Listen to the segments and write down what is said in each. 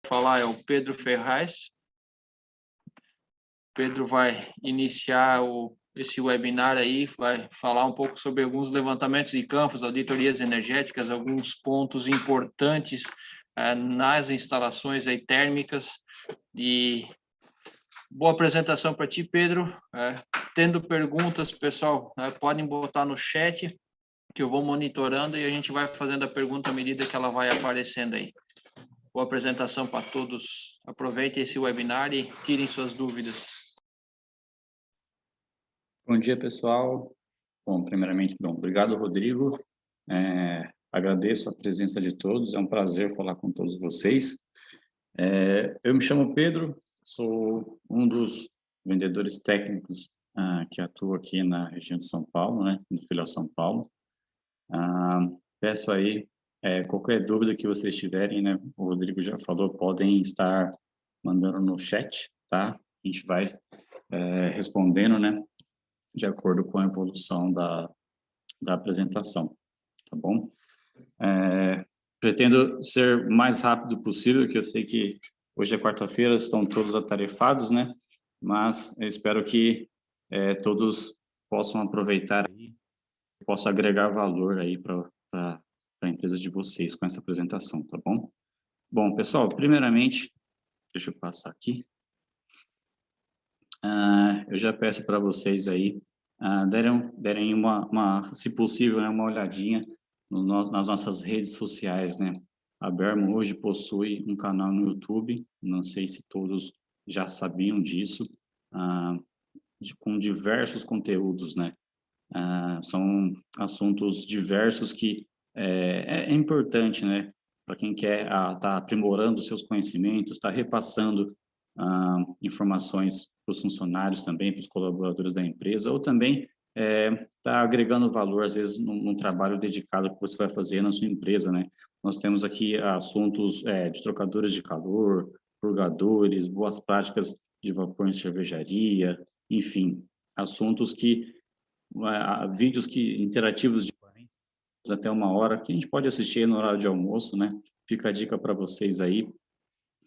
falar é o Pedro Ferraz. Pedro vai iniciar esse webinar aí, vai falar um pouco sobre alguns levantamentos de campos, auditorias energéticas, alguns pontos importantes nas instalações aí térmicas. E boa apresentação para ti, Pedro. Tendo perguntas, pessoal, podem botar no chat, que eu vou monitorando e a gente vai fazendo a pergunta à medida que ela vai aparecendo aí. Boa apresentação para todos. Aproveitem esse webinar e tirem suas dúvidas. Bom dia, pessoal. Bom, primeiramente, obrigado, Rodrigo. Agradeço a presença de todos. É um prazer falar com todos vocês. Eu me chamo Pedro, sou um dos vendedores técnicos que atua aqui na região de São Paulo, né, no Filial São Paulo. Peço aí, qualquer dúvida que vocês tiverem, né, o Rodrigo já falou, podem estar mandando no chat, tá? A gente vai respondendo, né, de acordo com a evolução da apresentação, tá bom? Pretendo ser o mais rápido possível, que eu sei que hoje é quarta-feira, estão todos atarefados, né? Mas eu espero que todos possam aproveitar e possam agregar valor aí para a empresa de vocês com essa apresentação, tá bom? Bom, pessoal, primeiramente, deixa eu passar aqui. Eu já peço para vocês aí derem se possível, né, uma olhadinha nas nossas redes sociais, né? A Bermo hoje possui um canal no YouTube, não sei se todos já sabiam disso, com diversos conteúdos, né? São assuntos diversos que é importante, né? Para quem quer tá aprimorando seus conhecimentos, está repassando informações para os funcionários também, para os colaboradores da empresa, ou também está agregando valor, às vezes, num trabalho dedicado que você vai fazer na sua empresa, né? Nós temos aqui assuntos de trocadores de calor, purgadores, boas práticas de vapor em cervejaria, enfim, assuntos que, vídeos interativos de 40 até 1 hora, que a gente pode assistir no horário de almoço, né? Fica a dica para vocês aí,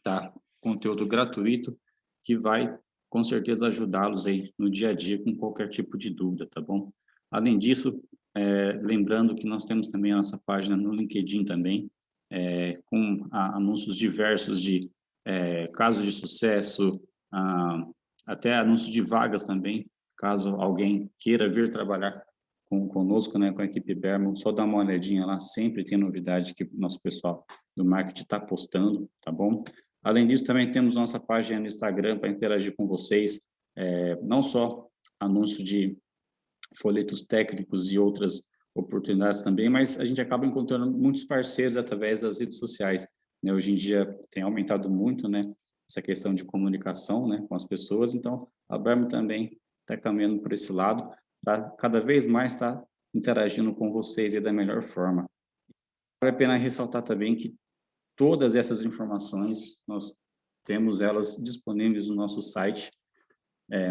tá? Conteúdo gratuito que vai, com certeza, ajudá-los aí no dia a dia com qualquer tipo de dúvida, tá bom? Além disso, lembrando que nós temos também a nossa página no LinkedIn também, com anúncios diversos de casos de sucesso, até anúncios de vagas também, caso alguém queira vir trabalhar conosco, né, com a equipe Bermo, só dá uma olhadinha lá, sempre tem novidade que o nosso pessoal do marketing está postando, tá bom? Além disso, também temos nossa página no Instagram para interagir com vocês, não só anúncio de folhetos técnicos e outras oportunidades também, mas a gente acaba encontrando muitos parceiros através das redes sociais, né? Hoje em dia tem aumentado muito, né, essa questão de comunicação, né, com as pessoas, então a Bermo também está caminhando por esse lado, para cada vez mais estar interagindo com vocês da melhor forma. Vale a pena ressaltar também que todas essas informações, nós temos elas disponíveis no nosso site.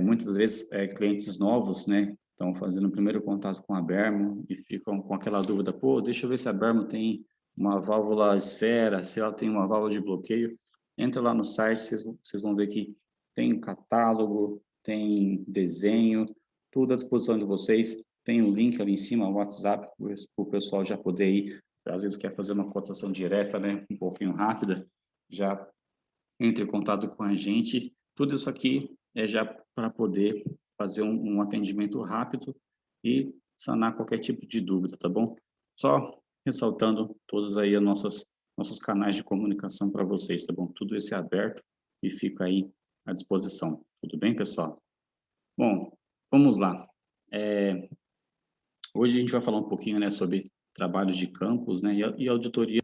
Muitas vezes, clientes novos, né, estão fazendo o primeiro contato com a Bermo e ficam com aquela dúvida, pô, deixa eu ver se a Bermo tem uma válvula esfera, se ela tem uma válvula de bloqueio. Entra lá no site, vocês vão ver que tem catálogo, tem desenho, tudo à disposição de vocês. Tem um link ali em cima, o WhatsApp, para o pessoal já poder ir, às vezes quer fazer uma cotação direta, né, um pouquinho rápida, já entre em contato com a gente. Tudo isso aqui é já para poder fazer um atendimento rápido e sanar qualquer tipo de dúvida, tá bom? Só ressaltando todos aí nossos canais de comunicação para vocês, tá bom? Tudo isso é aberto e fica aí à disposição. Tudo bem, pessoal? Bom, vamos lá. Hoje a gente vai falar um pouquinho, né, sobre trabalhos de campos, né, e auditoria,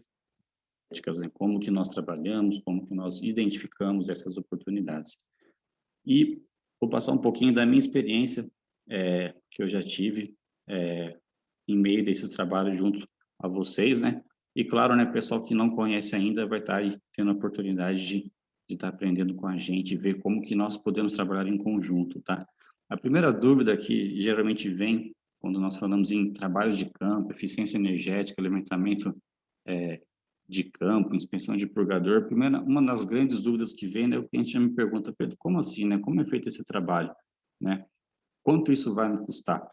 né, como que nós trabalhamos, como que nós identificamos essas oportunidades. E vou passar um pouquinho da minha experiência que eu já tive em meio desses trabalhos junto a vocês, né? E claro, né, pessoal que não conhece ainda vai estar aí tendo a oportunidade de estar aprendendo com a gente e ver como que nós podemos trabalhar em conjunto, tá? A primeira dúvida que geralmente vem quando nós falamos em trabalhos de campo, eficiência energética, levantamento de campo, inspeção de purgador, primeiro, uma das grandes dúvidas que vem, né, o cliente me pergunta: Pedro, como assim, né? Como é feito esse trabalho, né? Quanto isso vai me custar?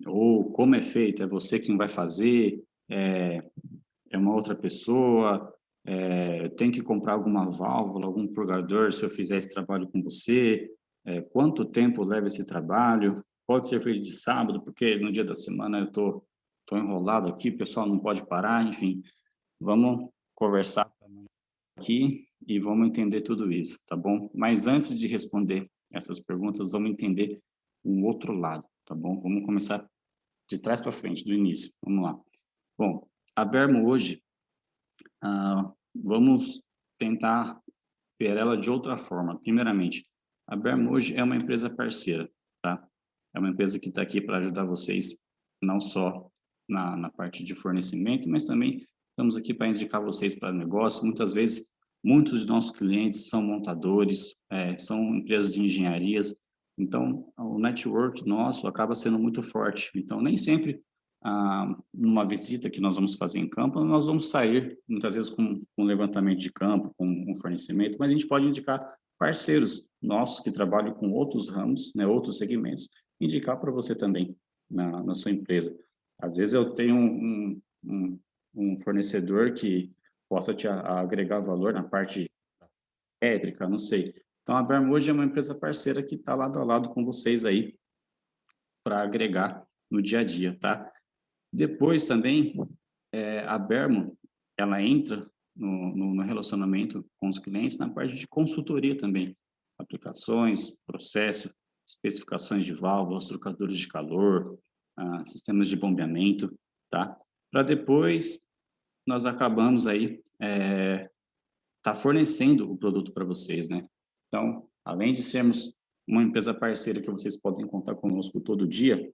Ou como é feito? É você quem vai fazer? É uma outra pessoa? Tem que comprar alguma válvula, algum purgador se eu fizer esse trabalho com você? Quanto tempo leva esse trabalho? Pode ser feito de sábado, porque no dia da semana eu tô enrolado aqui, o pessoal não pode parar, enfim. Vamos conversar aqui e vamos entender tudo isso, tá bom? Mas antes de responder essas perguntas, vamos entender um outro lado, tá bom? Vamos começar de trás para frente, do início. Vamos lá. Bom, a Bermo hoje, vamos tentar ver ela de outra forma. Primeiramente, a Bermo hoje é uma empresa parceira, tá? É uma empresa que está aqui para ajudar vocês, não só na parte de fornecimento, mas também estamos aqui para indicar vocês para negócio. Muitas vezes, muitos de nossos clientes são montadores, são empresas de engenharias, então o network nosso acaba sendo muito forte. Então, nem sempre, numa visita que nós vamos fazer em campo, nós vamos sair, muitas vezes, com levantamento de campo, com um fornecimento, mas a gente pode indicar parceiros nossos que trabalham com outros ramos, né, outros segmentos, indicar para você também na sua empresa. Às vezes eu tenho um fornecedor que possa te agregar valor na parte elétrica, não sei. Então, a Bermo hoje é uma empresa parceira que está lado a lado com vocês aí para agregar no dia a dia, tá? Depois também, a Bermo, ela entra no relacionamento com os clientes na parte de consultoria também. Aplicações, processo, especificações de válvulas, trocadores de calor, sistemas de bombeamento, tá? Para depois nós acabamos aí tá fornecendo o produto para vocês, né? Então, além de sermos uma empresa parceira que vocês podem contar conosco todo dia,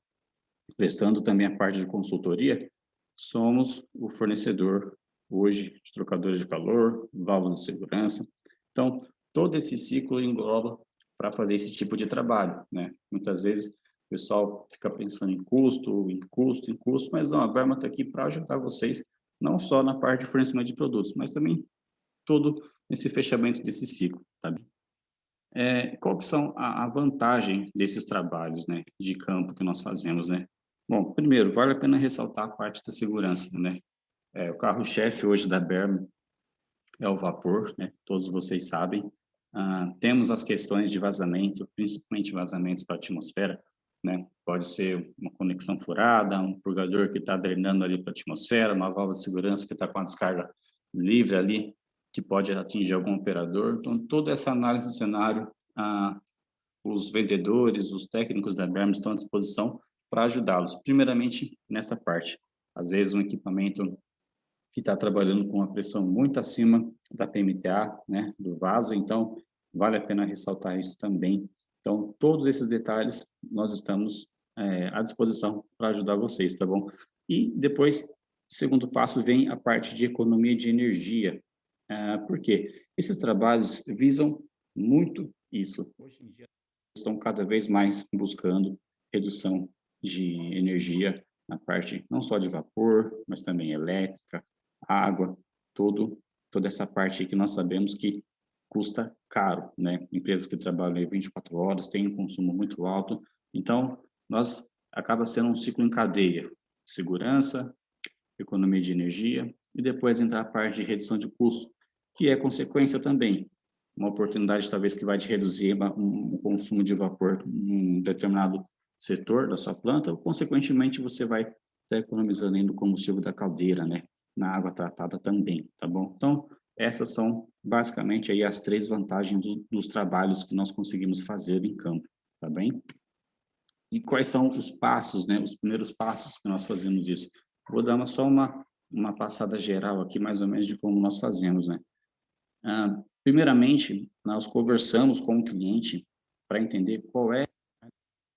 prestando também a parte de consultoria, somos o fornecedor hoje de trocadores de calor, válvulas de segurança. Então, todo esse ciclo engloba para fazer esse tipo de trabalho, né? Muitas vezes o pessoal fica pensando em custo, mas não, a Berma está aqui para ajudar vocês, não só na parte de fornecimento de produtos, mas também todo esse fechamento desse ciclo, tá bem? Qual que são a vantagem desses trabalhos, né, de campo que nós fazemos, né? Bom, primeiro, vale a pena ressaltar a parte da segurança, né? O carro-chefe hoje da Berma é o vapor, né? Todos vocês sabem. Temos as questões de vazamento, principalmente vazamentos para a atmosfera, né? Pode ser uma conexão furada, um purgador que está drenando ali para a atmosfera, uma válvula de segurança que está com a descarga livre ali, que pode atingir algum operador. Então, toda essa análise de cenário, os vendedores, os técnicos da Berma estão à disposição para ajudá-los, primeiramente nessa parte. Às vezes, um equipamento que está trabalhando com uma pressão muito acima da PMTA, né, do vaso, então vale a pena ressaltar isso também. Então, todos esses detalhes nós estamos à disposição para ajudar vocês, tá bom? E depois, segundo passo, vem a parte de economia de energia. Por quê? Esses trabalhos visam muito isso. Hoje em dia, estão cada vez mais buscando redução de energia na parte não só de vapor, mas também elétrica, água, toda essa parte que nós sabemos que custa caro, né? Empresas que trabalham aí 24 horas têm um consumo muito alto, então nós acaba sendo um ciclo em cadeia, segurança, economia de energia e depois entrar a parte de redução de custo, que é consequência também, uma oportunidade talvez que vai te reduzir o consumo de vapor em um determinado setor da sua planta, ou consequentemente você vai estar economizando ainda o combustível da caldeira, né? Na água tratada também, tá bom? Então, essas são basicamente aí as três vantagens dos trabalhos que nós conseguimos fazer em campo, tá bem? E quais são os passos, né? Os primeiros passos que nós fazemos isso. Vou dar só uma passada geral aqui, mais ou menos, de como nós fazemos, né? Primeiramente, nós conversamos com o cliente para entender qual é a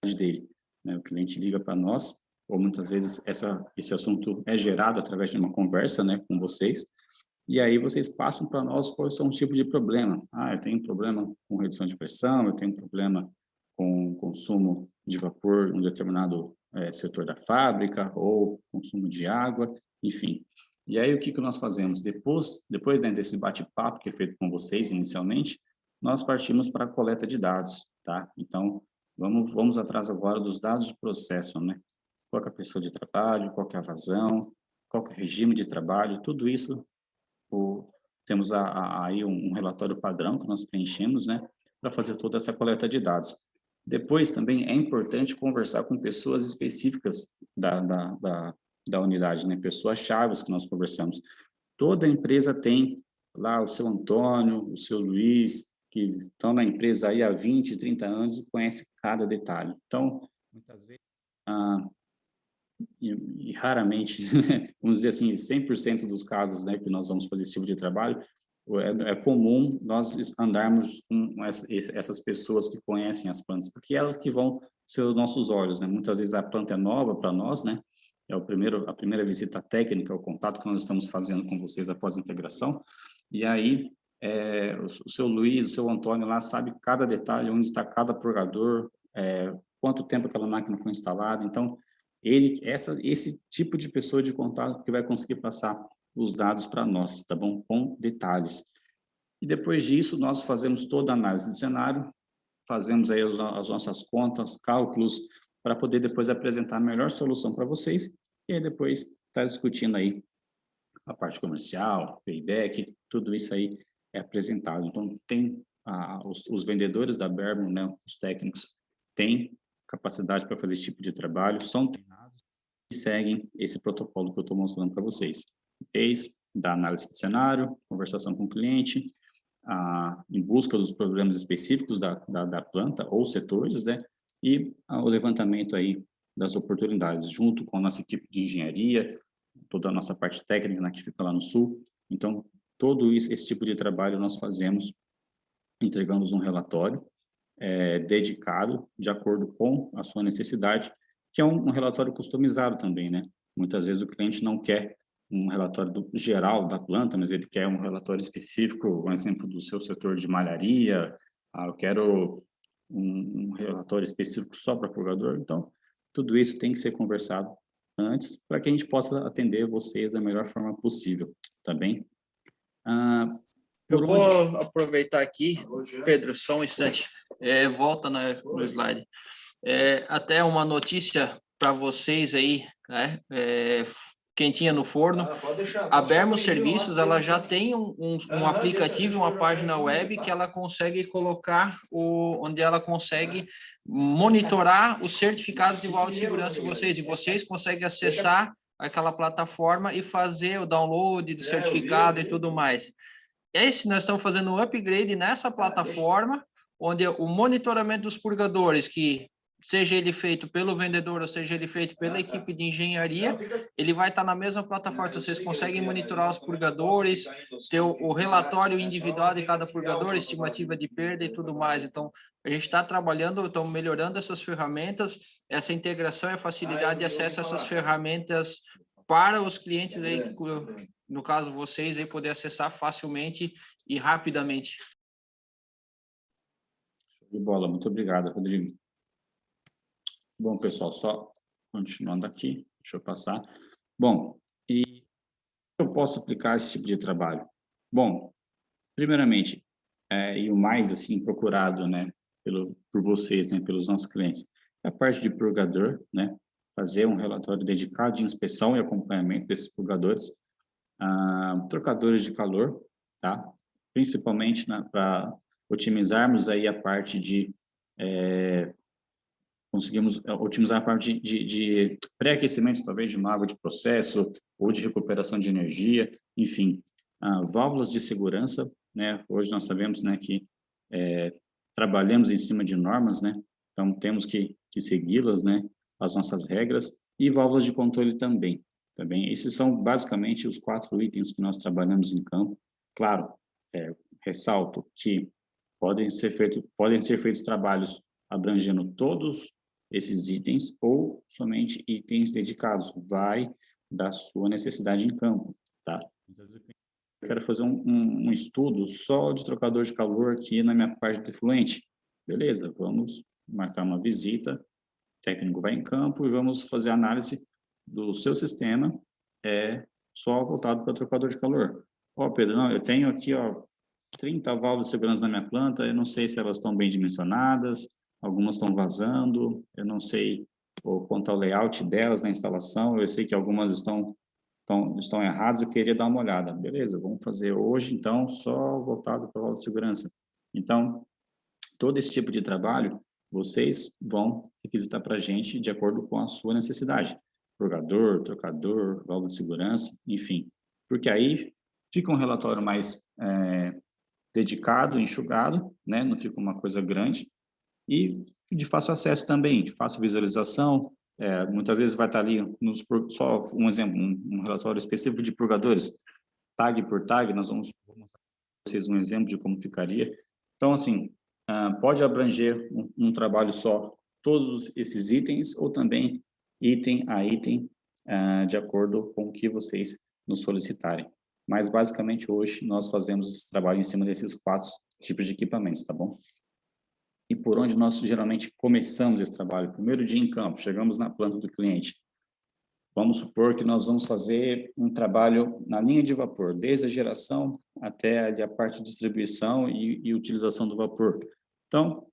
necessidade dele, né? O cliente liga para nós, ou muitas vezes esse assunto é gerado através de uma conversa, né, com vocês, e aí vocês passam para nós quais são os tipos de problema. Eu tenho problema com redução de pressão, eu tenho problema com consumo de vapor em um determinado setor da fábrica, ou consumo de água, enfim. E aí, o que que nós fazemos? Depois né, desse bate-papo que é feito com vocês inicialmente, nós partimos para a coleta de dados, tá? Então, vamos atrás agora dos dados de processo, né? Qual que é a pessoa de trabalho, qual que é a vazão, qual que é o regime de trabalho, tudo isso temos aí um relatório padrão que nós preenchemos, né, para fazer toda essa coleta de dados. Depois, também é importante conversar com pessoas específicas da unidade, né, pessoas-chave que nós conversamos. Toda empresa tem lá o seu Antônio, o seu Luiz, que estão na empresa aí há 20, 30 anos e conhecem cada detalhe. Então, muitas vezes, e raramente, vamos dizer assim, 100% dos casos, né, que nós vamos fazer esse tipo de trabalho, é comum nós andarmos com essas pessoas que conhecem as plantas, porque elas que vão ser os nossos olhos, né? Muitas vezes a planta é nova para nós, né? É a primeira visita técnica, o contato que nós estamos fazendo com vocês após a integração, e aí o seu Luiz, o seu Antônio lá sabe cada detalhe, onde está cada purgador, quanto tempo aquela máquina foi instalada, então esse tipo de pessoa de contato que vai conseguir passar os dados para nós, tá bom? Com detalhes. E depois disso, nós fazemos toda a análise de cenário, fazemos aí as nossas contas, cálculos, para poder depois apresentar a melhor solução para vocês, e aí depois estar discutindo aí a parte comercial, payback, tudo isso aí é apresentado. Então, tem os vendedores da Bermo, né, os técnicos, têm capacidade para fazer esse tipo de trabalho, são treinados e seguem esse protocolo que eu estou mostrando para vocês. Fez da análise de cenário, conversação com o cliente, em busca dos problemas específicos da planta ou setores, né? E o levantamento aí das oportunidades, junto com a nossa equipe de engenharia, toda a nossa parte técnica, né, que fica lá no sul. Então, todo esse tipo de trabalho nós fazemos, entregamos um relatório dedicado, de acordo com a sua necessidade, que é um relatório customizado também, né? Muitas vezes o cliente não quer um relatório geral da planta, mas ele quer um relatório específico, um exemplo do seu setor de malharia, eu quero um relatório específico só para purgador. Então, tudo isso tem que ser conversado antes, para que a gente possa atender vocês da melhor forma possível, tá bem? Eu vou aproveitar aqui, Pedro, só um instante, volta no slide. Até uma notícia para vocês aí, né? Quentinha no forno. A Bermo Serviços, ela já tem um aplicativo, uma página web que ela consegue colocar, onde ela consegue monitorar os certificados de válvula de segurança de vocês, e vocês conseguem acessar aquela plataforma e fazer o download do certificado e tudo mais. Nós estamos fazendo um upgrade nessa plataforma, onde o monitoramento dos purgadores, que seja ele feito pelo vendedor ou seja ele feito pela equipe de engenharia, ele vai estar na mesma plataforma. Vocês conseguem monitorar os purgadores, ter o relatório individual de cada purgador, estimativa de perda e tudo mais. Então, a gente está trabalhando, estamos melhorando essas ferramentas, essa integração e a facilidade de acesso a essas ferramentas para os clientes aí, no caso vocês, aí poder acessar facilmente e rapidamente. Show de bola, muito obrigado, Rodrigo. Bom, pessoal, só continuando aqui, deixa eu passar. Bom, e eu posso aplicar esse tipo de trabalho? Bom, primeiramente, e o mais assim procurado, né, por vocês, né, pelos nossos clientes, é a parte de purgador, né, fazer um relatório dedicado de inspeção e acompanhamento desses purgadores, trocadores de calor, tá? Principalmente para otimizarmos aí a parte de conseguimos otimizar a parte de pré-aquecimento, talvez, de uma água de processo ou de recuperação de energia, enfim. Válvulas de segurança, né? Hoje nós sabemos, né, que trabalhamos em cima de normas, né? Então, temos que segui-las, né? As nossas regras, e válvulas de controle também. Esses são basicamente os 4 itens que nós trabalhamos em campo. Claro, ressalto que podem ser feitos trabalhos abrangendo todos esses itens ou somente itens dedicados, vai da sua necessidade em campo, tá? Eu quero fazer um estudo só de trocador de calor aqui na minha parte de efluente. Beleza, vamos marcar uma visita, o técnico vai em campo e vamos fazer a análise do seu sistema só voltado para trocador de calor. Ó, Pedro, não, eu tenho aqui, ó, 30 válvulas de segurança na minha planta, eu não sei se elas estão bem dimensionadas, algumas estão vazando, eu não sei quanto ao layout delas na instalação, eu sei que algumas estão erradas, eu queria dar uma olhada. Beleza, vamos fazer hoje, então, só voltado para a válvula de segurança. Então, todo esse tipo de trabalho, vocês vão requisitar para a gente de acordo com a sua necessidade. Purgador, trocador, válvula de segurança, enfim. Porque aí fica um relatório mais dedicado, enxugado, né? Não fica uma coisa grande. E de fácil acesso também, de fácil visualização. Muitas vezes vai estar ali, só um exemplo, um relatório específico de purgadores, tag por tag, nós vamos mostrar para vocês um exemplo de como ficaria. Então, assim, pode abranger um trabalho só todos esses itens ou também item a item, de acordo com o que vocês nos solicitarem. Mas, basicamente, hoje nós fazemos esse trabalho em cima desses 4 tipos de equipamentos, tá bom? E por onde nós geralmente começamos esse trabalho? Primeiro dia em campo, chegamos na planta do cliente. Vamos supor que nós vamos fazer um trabalho na linha de vapor, desde a geração até a parte de distribuição e utilização do vapor. Então,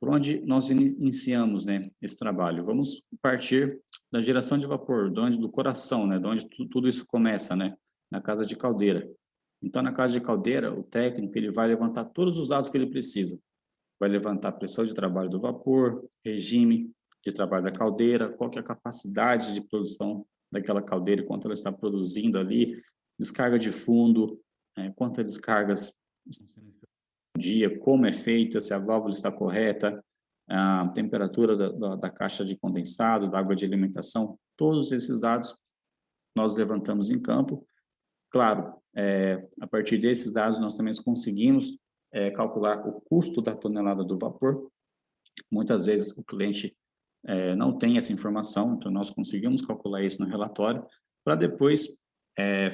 por onde nós iniciamos, né, esse trabalho? Vamos partir da geração de vapor, do coração, né, de onde tudo isso começa, né, na casa de caldeira. Então, na casa de caldeira, o técnico ele vai levantar todos os dados que ele precisa. Vai levantar a pressão de trabalho do vapor, regime de trabalho da caldeira, qual que é a capacidade de produção daquela caldeira, quanto ela está produzindo ali, descarga de fundo, quantas descargas estão sendo feitas no dia, como é feita, se a válvula está correta, a temperatura da caixa de condensado, da água de alimentação, todos esses dados nós levantamos em campo. Claro, a partir desses dados nós também conseguimos calcular o custo da tonelada do vapor. Muitas vezes o cliente não tem essa informação, então nós conseguimos calcular isso no relatório, para depois,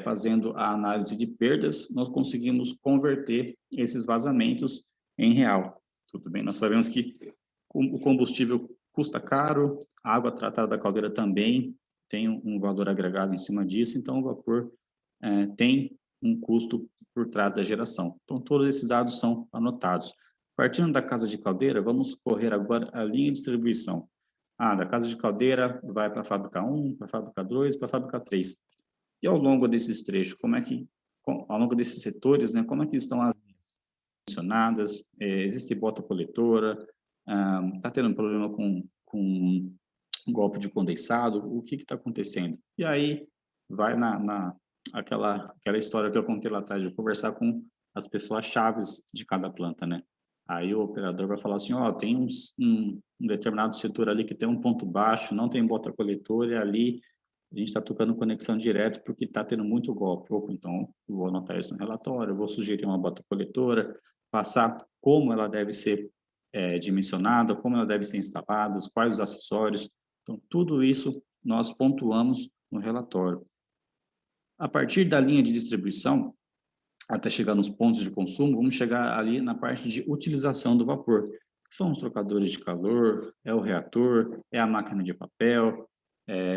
fazendo a análise de perdas, nós conseguimos converter esses vazamentos em real. Tudo bem? Nós sabemos que o combustível custa caro, a água tratada da caldeira também tem um valor agregado em cima disso, então o vapor tem um custo por trás da geração. Então, todos esses dados são anotados. Partindo da casa de caldeira, vamos correr agora a linha de distribuição. Da casa de caldeira vai para a fábrica 1, para a fábrica 2, para a fábrica 3. E ao longo desses trechos, ao longo desses setores, né, como é que estão as linhas mencionadas? Existe bota coletora? Está tendo um problema com golpe de condensado? O que está acontecendo? E aí vai aquela história que eu contei lá atrás, de conversar com as pessoas chaves de cada planta, né? Aí o operador vai falar assim, ó, tem um determinado setor ali que tem um ponto baixo, não tem bota coletora, e ali a gente está tocando conexão direta porque está tendo muito golpe. Opa, então, eu vou anotar isso no relatório, eu vou sugerir uma bota coletora, passar como ela deve ser dimensionada, como ela deve ser instalada, quais os acessórios. Então, tudo isso nós pontuamos no relatório. A partir da linha de distribuição, até chegar nos pontos de consumo, vamos chegar ali na parte de utilização do vapor, que são os trocadores de calor, é o reator, é a máquina de papel,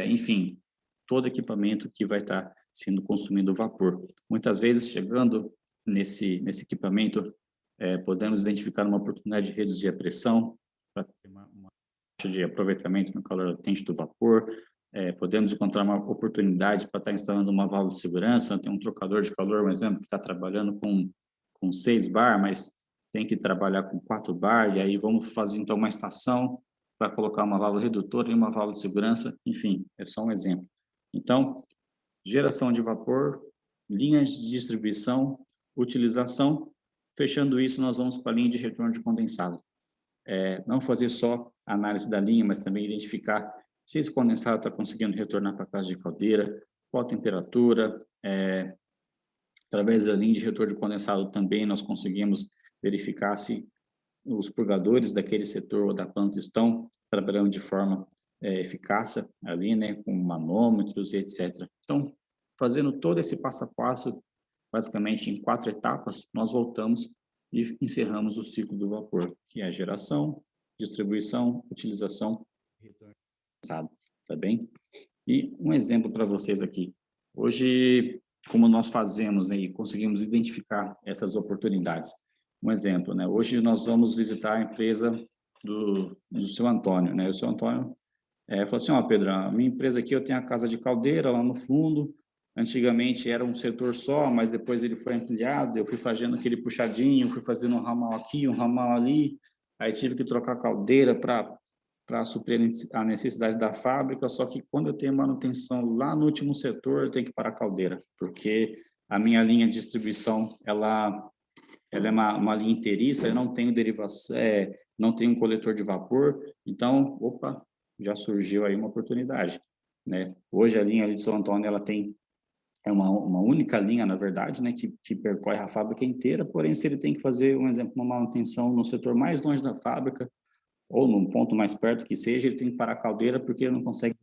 enfim, todo equipamento que vai estar sendo consumindo vapor. Muitas vezes, chegando nesse equipamento, podemos identificar uma oportunidade de reduzir a pressão, para ter uma taxa de aproveitamento no calor latente do vapor. Podemos encontrar uma oportunidade para estar instalando uma válvula de segurança. Tem um trocador de calor, um exemplo, que está trabalhando com 6 bar, mas tem que trabalhar com 4 bar, e aí vamos fazer então uma estação para colocar uma válvula redutora e uma válvula de segurança, enfim, é só um exemplo. Então, geração de vapor, linhas de distribuição, utilização, fechando isso, nós vamos para a linha de retorno de condensado. Não fazer só a análise da linha, mas também identificar se esse condensado está conseguindo retornar para a casa de caldeira, qual a temperatura. Através da linha de retorno de condensado também nós conseguimos verificar se os purgadores daquele setor ou da planta estão trabalhando de forma eficaz ali, né, com manômetros e etc. Então, fazendo todo esse passo a passo, basicamente em 4 etapas, nós voltamos e encerramos o ciclo do vapor, que é a geração, distribuição, utilização e retorno, tá bem? E um exemplo para vocês aqui. Hoje, como nós fazemos, né, e conseguimos identificar essas oportunidades? Um exemplo, né? Hoje nós vamos visitar a empresa do seu Antônio, né? O seu Antônio falou assim, ó, Pedro, a minha empresa aqui, eu tenho a casa de caldeira lá no fundo. Antigamente era um setor só, mas depois ele foi ampliado, eu fui fazendo aquele puxadinho, fui fazendo um ramal aqui, um ramal ali, aí tive que trocar a caldeira para suprir a necessidade da fábrica, só que quando eu tenho manutenção lá no último setor, eu tenho que parar a caldeira, porque a minha linha de distribuição, ela é uma linha inteiriça, eu não tenho derivação, não tenho um coletor de vapor, então, opa, já surgiu aí uma oportunidade, né? Hoje a linha ali de São Antônio, ela tem uma única linha, na verdade, né, que percorre a fábrica inteira, porém, se ele tem que fazer, um exemplo, uma manutenção no setor mais longe da fábrica, ou num ponto mais perto que seja, ele tem que parar a caldeira porque ele não consegue,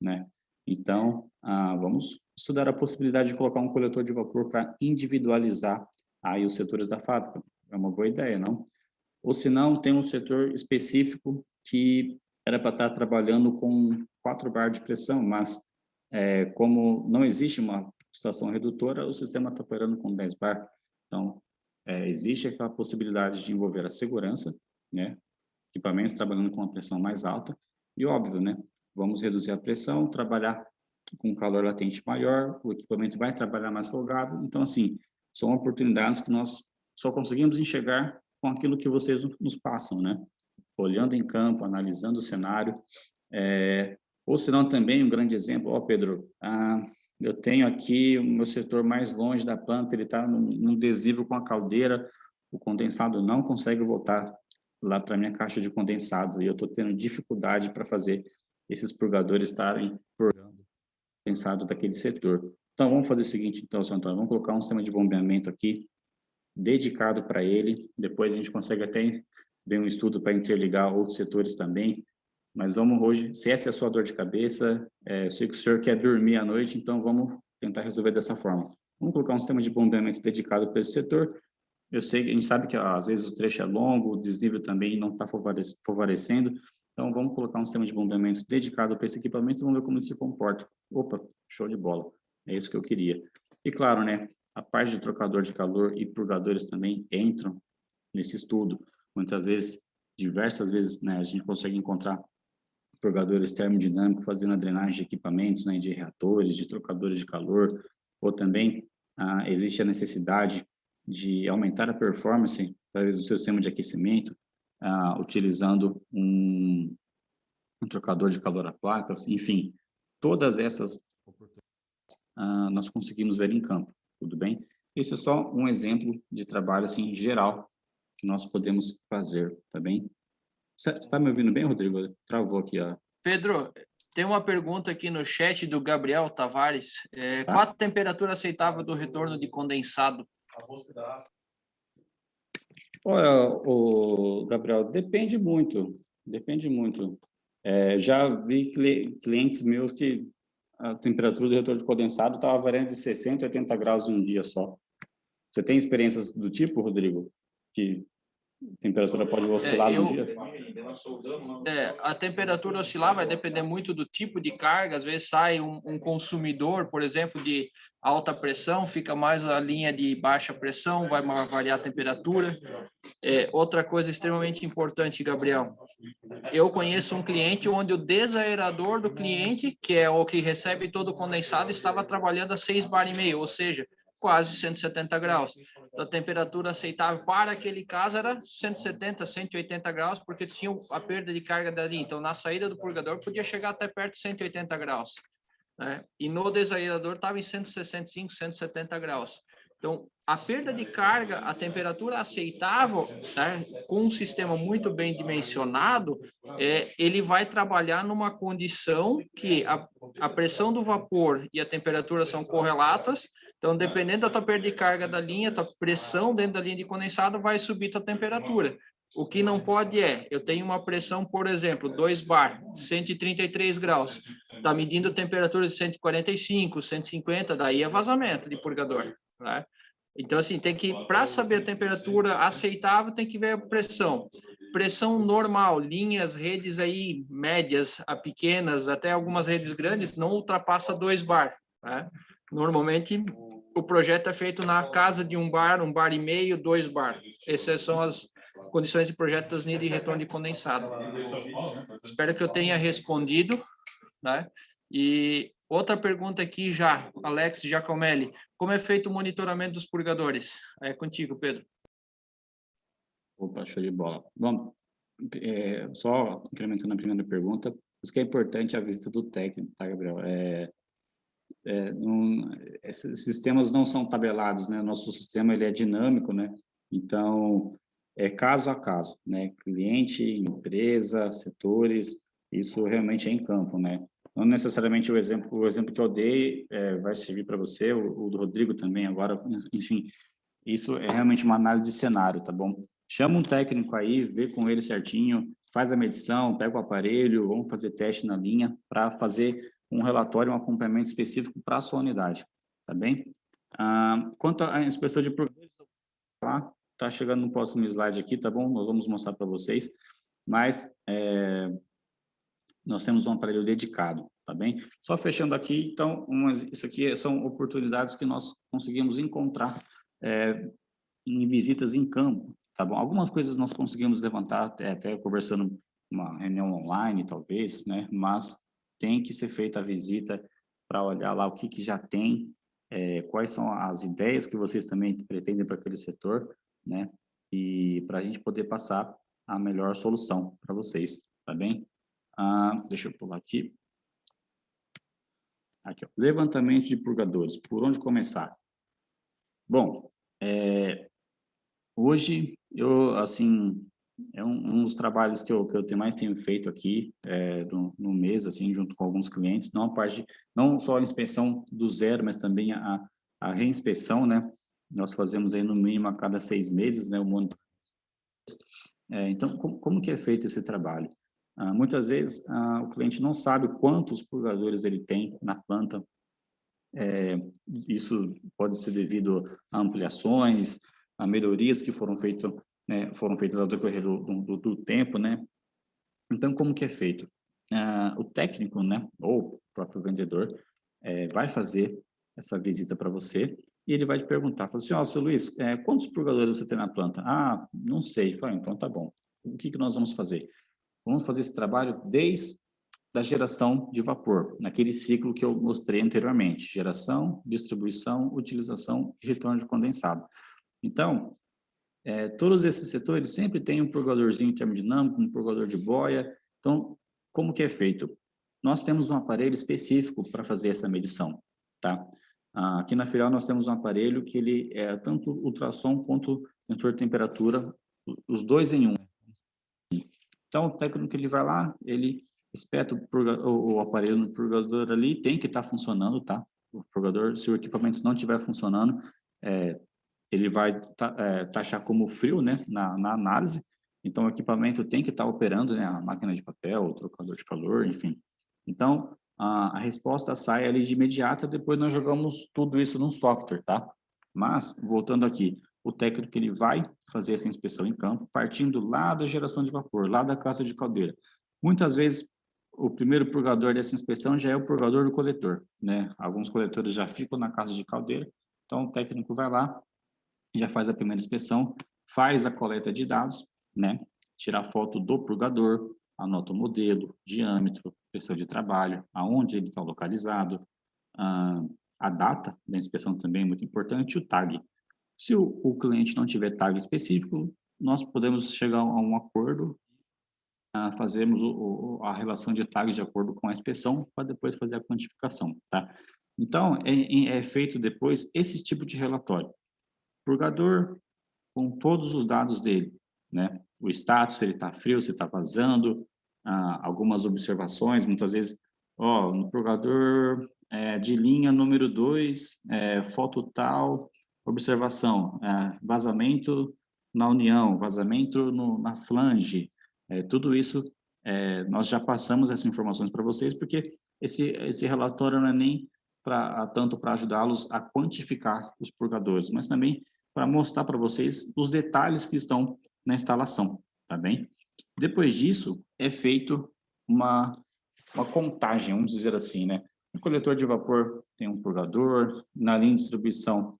né? Então, vamos estudar a possibilidade de colocar um coletor de vapor para individualizar aí os setores da fábrica. É uma boa ideia, não? Ou se não, tem um setor específico que era para estar trabalhando com 4 bar de pressão, mas como não existe uma estação redutora, o sistema está operando com 10 bar. Então, existe aquela possibilidade de envolver a segurança, né? Equipamentos trabalhando com uma pressão mais alta e, óbvio, né? Vamos reduzir a pressão, trabalhar com calor latente maior, o equipamento vai trabalhar mais folgado. Então, assim, são oportunidades que nós só conseguimos enxergar com aquilo que vocês nos passam, né? Olhando em campo, analisando o cenário, ou se não também um grande exemplo, ó, Pedro, eu tenho aqui o meu setor mais longe da planta, ele está num desnível com a caldeira, o condensado não consegue voltar lá para minha caixa de condensado e eu estou tendo dificuldade para fazer esses purgadores estarem purgando condensado daquele setor. Então, vamos fazer o seguinte, então, Sr. Antônio, vamos colocar um sistema de bombeamento aqui, dedicado para ele, depois a gente consegue até ver um estudo para interligar outros setores também, mas vamos hoje, se essa é a sua dor de cabeça, eu sei que o senhor quer dormir à noite, então vamos tentar resolver dessa forma. Vamos colocar um sistema de bombeamento dedicado para esse setor. Eu sei, a gente sabe que às vezes o trecho é longo, o desnível também não está favorecendo, então vamos colocar um sistema de bombeamento dedicado para esse equipamento e vamos ver como ele se comporta. Opa, show de bola, é isso que eu queria. E claro, né, a parte de trocador de calor e purgadores também entram nesse estudo. Muitas vezes, diversas vezes, né, a gente consegue encontrar purgadores termodinâmicos fazendo a drenagem de equipamentos, né, de reatores, de trocadores de calor, ou também existe a necessidade de aumentar a performance, talvez, do seu sistema de aquecimento, utilizando um trocador de calor a placas, enfim, todas essas nós conseguimos ver em campo, tudo bem? Esse é só um exemplo de trabalho, assim, geral, que nós podemos fazer, tá bem? Você está me ouvindo bem, Rodrigo? Travou aqui, ó. Pedro, tem uma pergunta aqui no chat do Gabriel Tavares. Tá? Qual a temperatura aceitável do retorno de condensado? Olha, o Gabriel, depende muito, depende muito. Já vi clientes meus que a temperatura do retorno de condensado estava variando de 60 a 80 graus em um dia só. Você tem experiências do tipo, Rodrigo? Que a temperatura pode oscilar num dia? A temperatura oscilar vai depender muito do tipo de carga. Às vezes sai um consumidor, por exemplo, de alta pressão, fica mais a linha de baixa pressão, vai variar a temperatura. Outra coisa extremamente importante, Gabriel, eu conheço um cliente onde o desaerador do cliente, que é o que recebe todo o condensado, estava trabalhando a 6,5 bar, ou seja, quase 170 graus. Então, a temperatura aceitável para aquele caso era 170, 180 graus, porque tinha a perda de carga dali. Então, na saída do purgador, podia chegar até perto de 180 graus, né? E no desaerador estava em 165, 170 graus. Então, a perda de carga, a temperatura aceitável, né, com um sistema muito bem dimensionado, ele vai trabalhar numa condição que a pressão do vapor e a temperatura são correlatas. Então, dependendo da tua perda de carga da linha, tua pressão dentro da linha de condensado vai subir tua temperatura. O que não pode eu tenho uma pressão, por exemplo, 2 bar, 133 graus, está medindo temperatura de 145, 150, daí é vazamento de purgador, né? Então, assim, tem que, para saber a temperatura aceitável, tem que ver a pressão. Pressão normal, linhas, redes aí médias a pequenas, até algumas redes grandes, não ultrapassa 2 bar. né? Normalmente, o projeto é feito na casa de um bar e meio, 2 bar. Essas são as condições de projeto das linhas de retorno de condensado. Espero que eu tenha respondido, né? E outra pergunta aqui já, Alex Giacomelli. Como é feito o monitoramento dos purgadores? É contigo, Pedro. Opa, show de bola. Bom, só incrementando a primeira pergunta, isso que é importante a visita do técnico, tá, Gabriel? Esses sistemas não são tabelados, né? Nosso sistema ele é dinâmico, né? Então, é caso a caso, né? Cliente, empresa, setores, isso realmente é em campo, né? Não necessariamente o exemplo que eu dei vai servir para você, o do Rodrigo também agora, enfim, isso é realmente uma análise de cenário, tá bom? Chama um técnico aí, vê com ele certinho, faz a medição, pega o aparelho, vamos fazer teste na linha para fazer um relatório, um acompanhamento específico para a sua unidade, tá bem? Quanto à inspeção de produtos, tá chegando no próximo slide aqui, tá bom? Nós vamos mostrar para vocês, mas nós temos um aparelho dedicado, tá bem? Só fechando aqui, então, isso aqui são oportunidades que nós conseguimos encontrar em visitas em campo, tá bom? Algumas coisas nós conseguimos levantar até conversando uma reunião online, talvez, né? Mas tem que ser feita a visita para olhar lá o que já tem, quais são as ideias que vocês também pretendem para aquele setor, né? E para a gente poder passar a melhor solução para vocês, tá bem? Deixa eu pular aqui. Aqui, ó. Levantamento de purgadores. Por onde começar? Bom, hoje, assim, é um dos trabalhos que eu mais tenho feito aqui no mês, assim, junto com alguns clientes, não só a inspeção do zero, mas também a reinspeção, né? Nós fazemos aí no mínimo a cada 6 meses, né? Então, como que é feito esse trabalho? Muitas vezes, o cliente não sabe quantos purgadores ele tem na planta. Isso pode ser devido a ampliações, a melhorias que foram feitas ao decorrer do tempo, né? Então, como que é feito? O técnico, né, ou o próprio vendedor, vai fazer essa visita para você e ele vai te perguntar, fala assim, ó, seu Luiz, quantos purgadores você tem na planta? Não sei. Fala, então tá bom. O que nós vamos fazer? Vamos fazer esse trabalho desde da geração de vapor, naquele ciclo que eu mostrei anteriormente, geração, distribuição, utilização e retorno de condensado. Então, todos esses setores sempre tem um purgadorzinho termodinâmico, um purgador de boia. Então, como que é feito? Nós temos um aparelho específico para fazer essa medição, tá? Aqui na filial nós temos um aparelho que ele é tanto ultrassom quanto sensor de temperatura, os dois em um. Então, o técnico ele vai lá, ele espeta o aparelho no purgador ali, tem que estar funcionando, tá? O purgador, se o equipamento não estiver funcionando, ele vai taxar como frio, né, na análise. Então, o equipamento tem que estar operando, né, a máquina de papel, o trocador de calor, enfim. Então, a resposta sai ali de imediata, depois nós jogamos tudo isso num software, tá? Mas, voltando aqui, o técnico ele vai fazer essa inspeção em campo, partindo lá da geração de vapor, lá da casa de caldeira. Muitas vezes, o primeiro purgador dessa inspeção já é o purgador do coletor, né? Alguns coletores já ficam na casa de caldeira, então o técnico vai lá, já faz a primeira inspeção, faz a coleta de dados, né? Tira a foto do purgador, anota o modelo, diâmetro, pressão de trabalho, aonde ele está localizado, a data da inspeção também é muito importante, o tag. Se o cliente não tiver tag específico, nós podemos chegar a um acordo, fazemos a relação de tags de acordo com a inspeção para depois fazer a quantificação, tá? Então, é feito depois esse tipo de relatório. Purgador com todos os dados dele, né? O status, se ele está frio, se está vazando, algumas observações, muitas vezes, no purgador de linha número 2, foto tal, observação, vazamento na união, vazamento na flange, tudo isso nós já passamos essas informações para vocês, porque esse relatório não é nem tanto para ajudá-los a quantificar os purgadores, mas também para mostrar para vocês os detalhes que estão na instalação, tá bem? Depois disso, é feito uma contagem, vamos dizer assim, né? No coletor de vapor tem um purgador, na linha de distribuição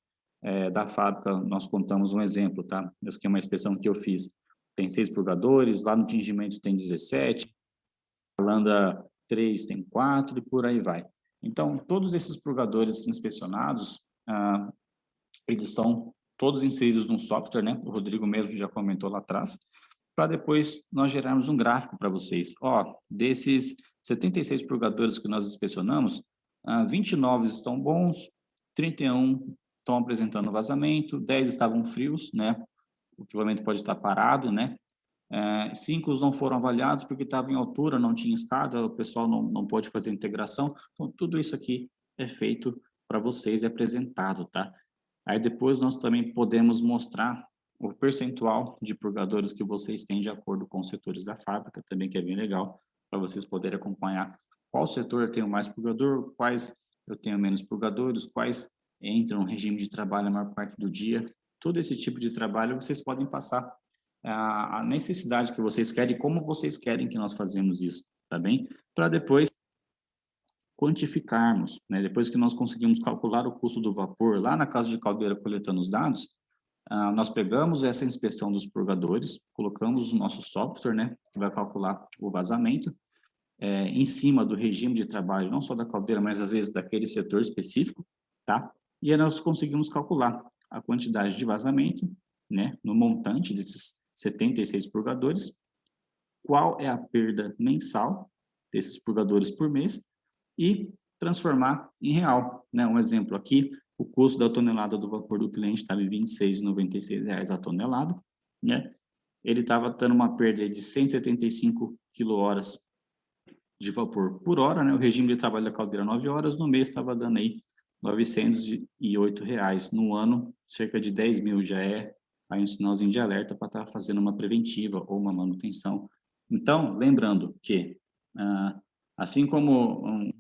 da fábrica nós contamos um exemplo, tá? Essa aqui é uma inspeção que eu fiz. Tem 6 purgadores, lá no tingimento tem 17, Landa 3 tem 4 e por aí vai. Então, todos esses purgadores inspecionados, eles são todos inseridos num software, né? O Rodrigo mesmo já comentou lá atrás, para depois nós gerarmos um gráfico para vocês. Ó, desses 76 purgadores que nós inspecionamos, 29 estão bons, 31 estão apresentando vazamento, 10 estavam frios, né? O equipamento pode estar parado, né? 5 não foram avaliados porque estavam em altura, não tinha escada, o pessoal não pode fazer integração. Então, tudo isso aqui é feito para vocês, é apresentado, tá? Aí depois nós também podemos mostrar o percentual de purgadores que vocês têm de acordo com os setores da fábrica, também que é bem legal, para vocês poderem acompanhar qual setor eu tenho mais purgador, quais eu tenho menos purgadores, quais entram no regime de trabalho a maior parte do dia. Todo esse tipo de trabalho vocês podem passar a necessidade que vocês querem e como vocês querem que nós fazemos isso, tá bem? Para depois quantificarmos, né? Depois que nós conseguimos calcular o custo do vapor lá na casa de caldeira coletando os dados, nós pegamos essa inspeção dos purgadores, colocamos o nosso software, né? Que vai calcular o vazamento, em cima do regime de trabalho, não só da caldeira, mas às vezes daquele setor específico, tá? E aí nós conseguimos calcular a quantidade de vazamento, né? No montante desses 76 purgadores, qual é a perda mensal desses purgadores por mês e transformar em real, né? Um exemplo aqui, o custo da tonelada do vapor do cliente estava em R$ 26,96 a tonelada, né? Ele estava tendo uma perda de 175 kWh de vapor por hora, né? O regime de trabalho da caldeira 9 horas, no mês estava dando aí R$ 908. No ano, cerca de 10 mil já é aí um sinalzinho de alerta para estar fazendo uma preventiva ou uma manutenção. Então, lembrando que, assim como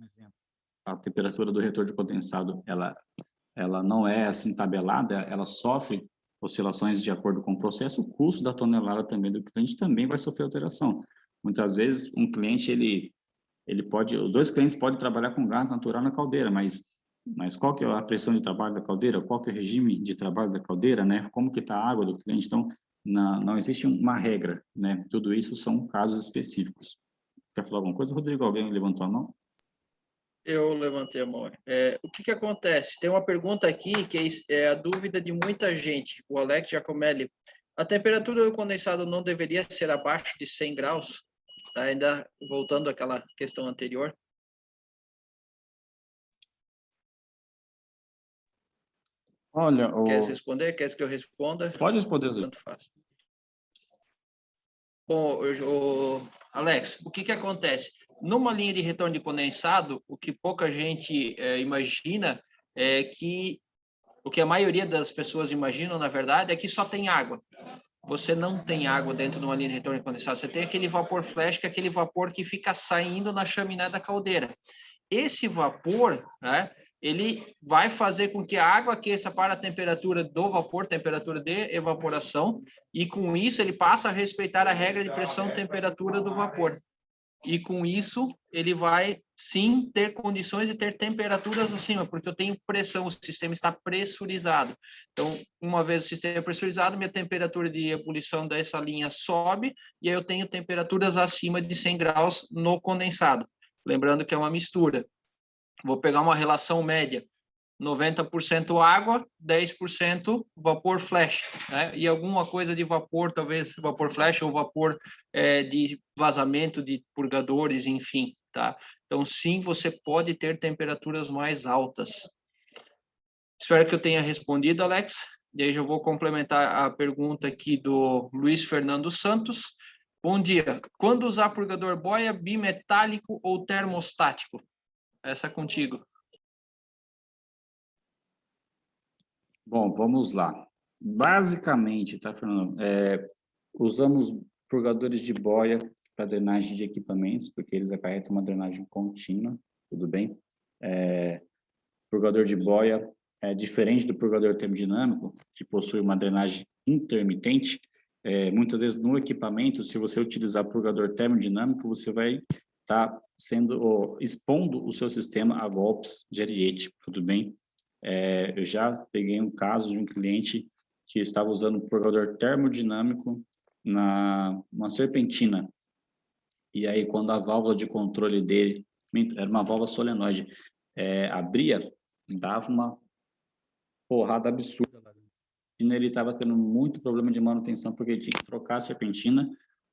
a temperatura do retor de condensado, ela não é assim tabelada, ela sofre oscilações de acordo com o processo, o custo da tonelada também do cliente também vai sofrer alteração. Muitas vezes, um cliente, ele pode, os dois clientes podem trabalhar com gás natural na caldeira, mas qual que é a pressão de trabalho da caldeira? Qual que é o regime de trabalho da caldeira, né? Como que está a água do cliente? Então, não existe uma regra, né? Tudo isso são casos específicos. Quer falar alguma coisa, Rodrigo? Alguém levantou a mão? Eu levantei a mão. O que acontece? Tem uma pergunta aqui que é a dúvida de muita gente. O Alex Giacomelli. A temperatura do condensado não deveria ser abaixo de 100 graus? Tá? Ainda voltando àquela questão anterior. Olha, Quer responder? Quer que eu responda? Pode responder. Tanto faz. Bom, Alex, o que acontece? Numa linha de retorno de condensado, o que pouca gente imagina é que o que a maioria das pessoas imaginam, na verdade, é que só tem água. Você não tem água dentro de uma linha de retorno de condensado. Você tem aquele vapor flash, que é aquele vapor que fica saindo na chaminé da caldeira. Esse vapor, né, ele vai fazer com que a água aqueça para a temperatura do vapor, temperatura de evaporação, e com isso ele passa a respeitar a regra de pressão e temperatura do vapor. E com isso ele vai sim ter condições de ter temperaturas acima, porque eu tenho pressão, o sistema está pressurizado. Então, uma vez o sistema é pressurizado, minha temperatura de ebulição dessa linha sobe, e aí eu tenho temperaturas acima de 100 graus no condensado. Lembrando que é uma mistura. Vou pegar uma relação média, 90% água, 10% vapor flash, né? E alguma coisa de vapor, talvez vapor flash ou vapor de vazamento de purgadores, enfim, tá? Então, sim, você pode ter temperaturas mais altas. Espero que eu tenha respondido, Alex. E aí já vou complementar a pergunta aqui do Luiz Fernando Santos. Bom dia. Quando usar purgador boia, bimetálico ou termostático? Essa é contigo. Bom, vamos lá. Basicamente, tá, Fernando? Usamos purgadores de boia para drenagem de equipamentos, porque eles acarretam uma drenagem contínua, tudo bem? Purgador de boia é diferente do purgador termodinâmico, que possui uma drenagem intermitente. Muitas vezes no equipamento, se você utilizar purgador termodinâmico, você vai está expondo o seu sistema a golpes de ariete, tudo bem? Eu já peguei um caso de um cliente que estava usando um purgador termodinâmico numa serpentina. E aí, quando a válvula de controle dele, era uma válvula solenoide, abria, dava uma porrada absurda. Ele estava tendo muito problema de manutenção, porque ele tinha que trocar a serpentina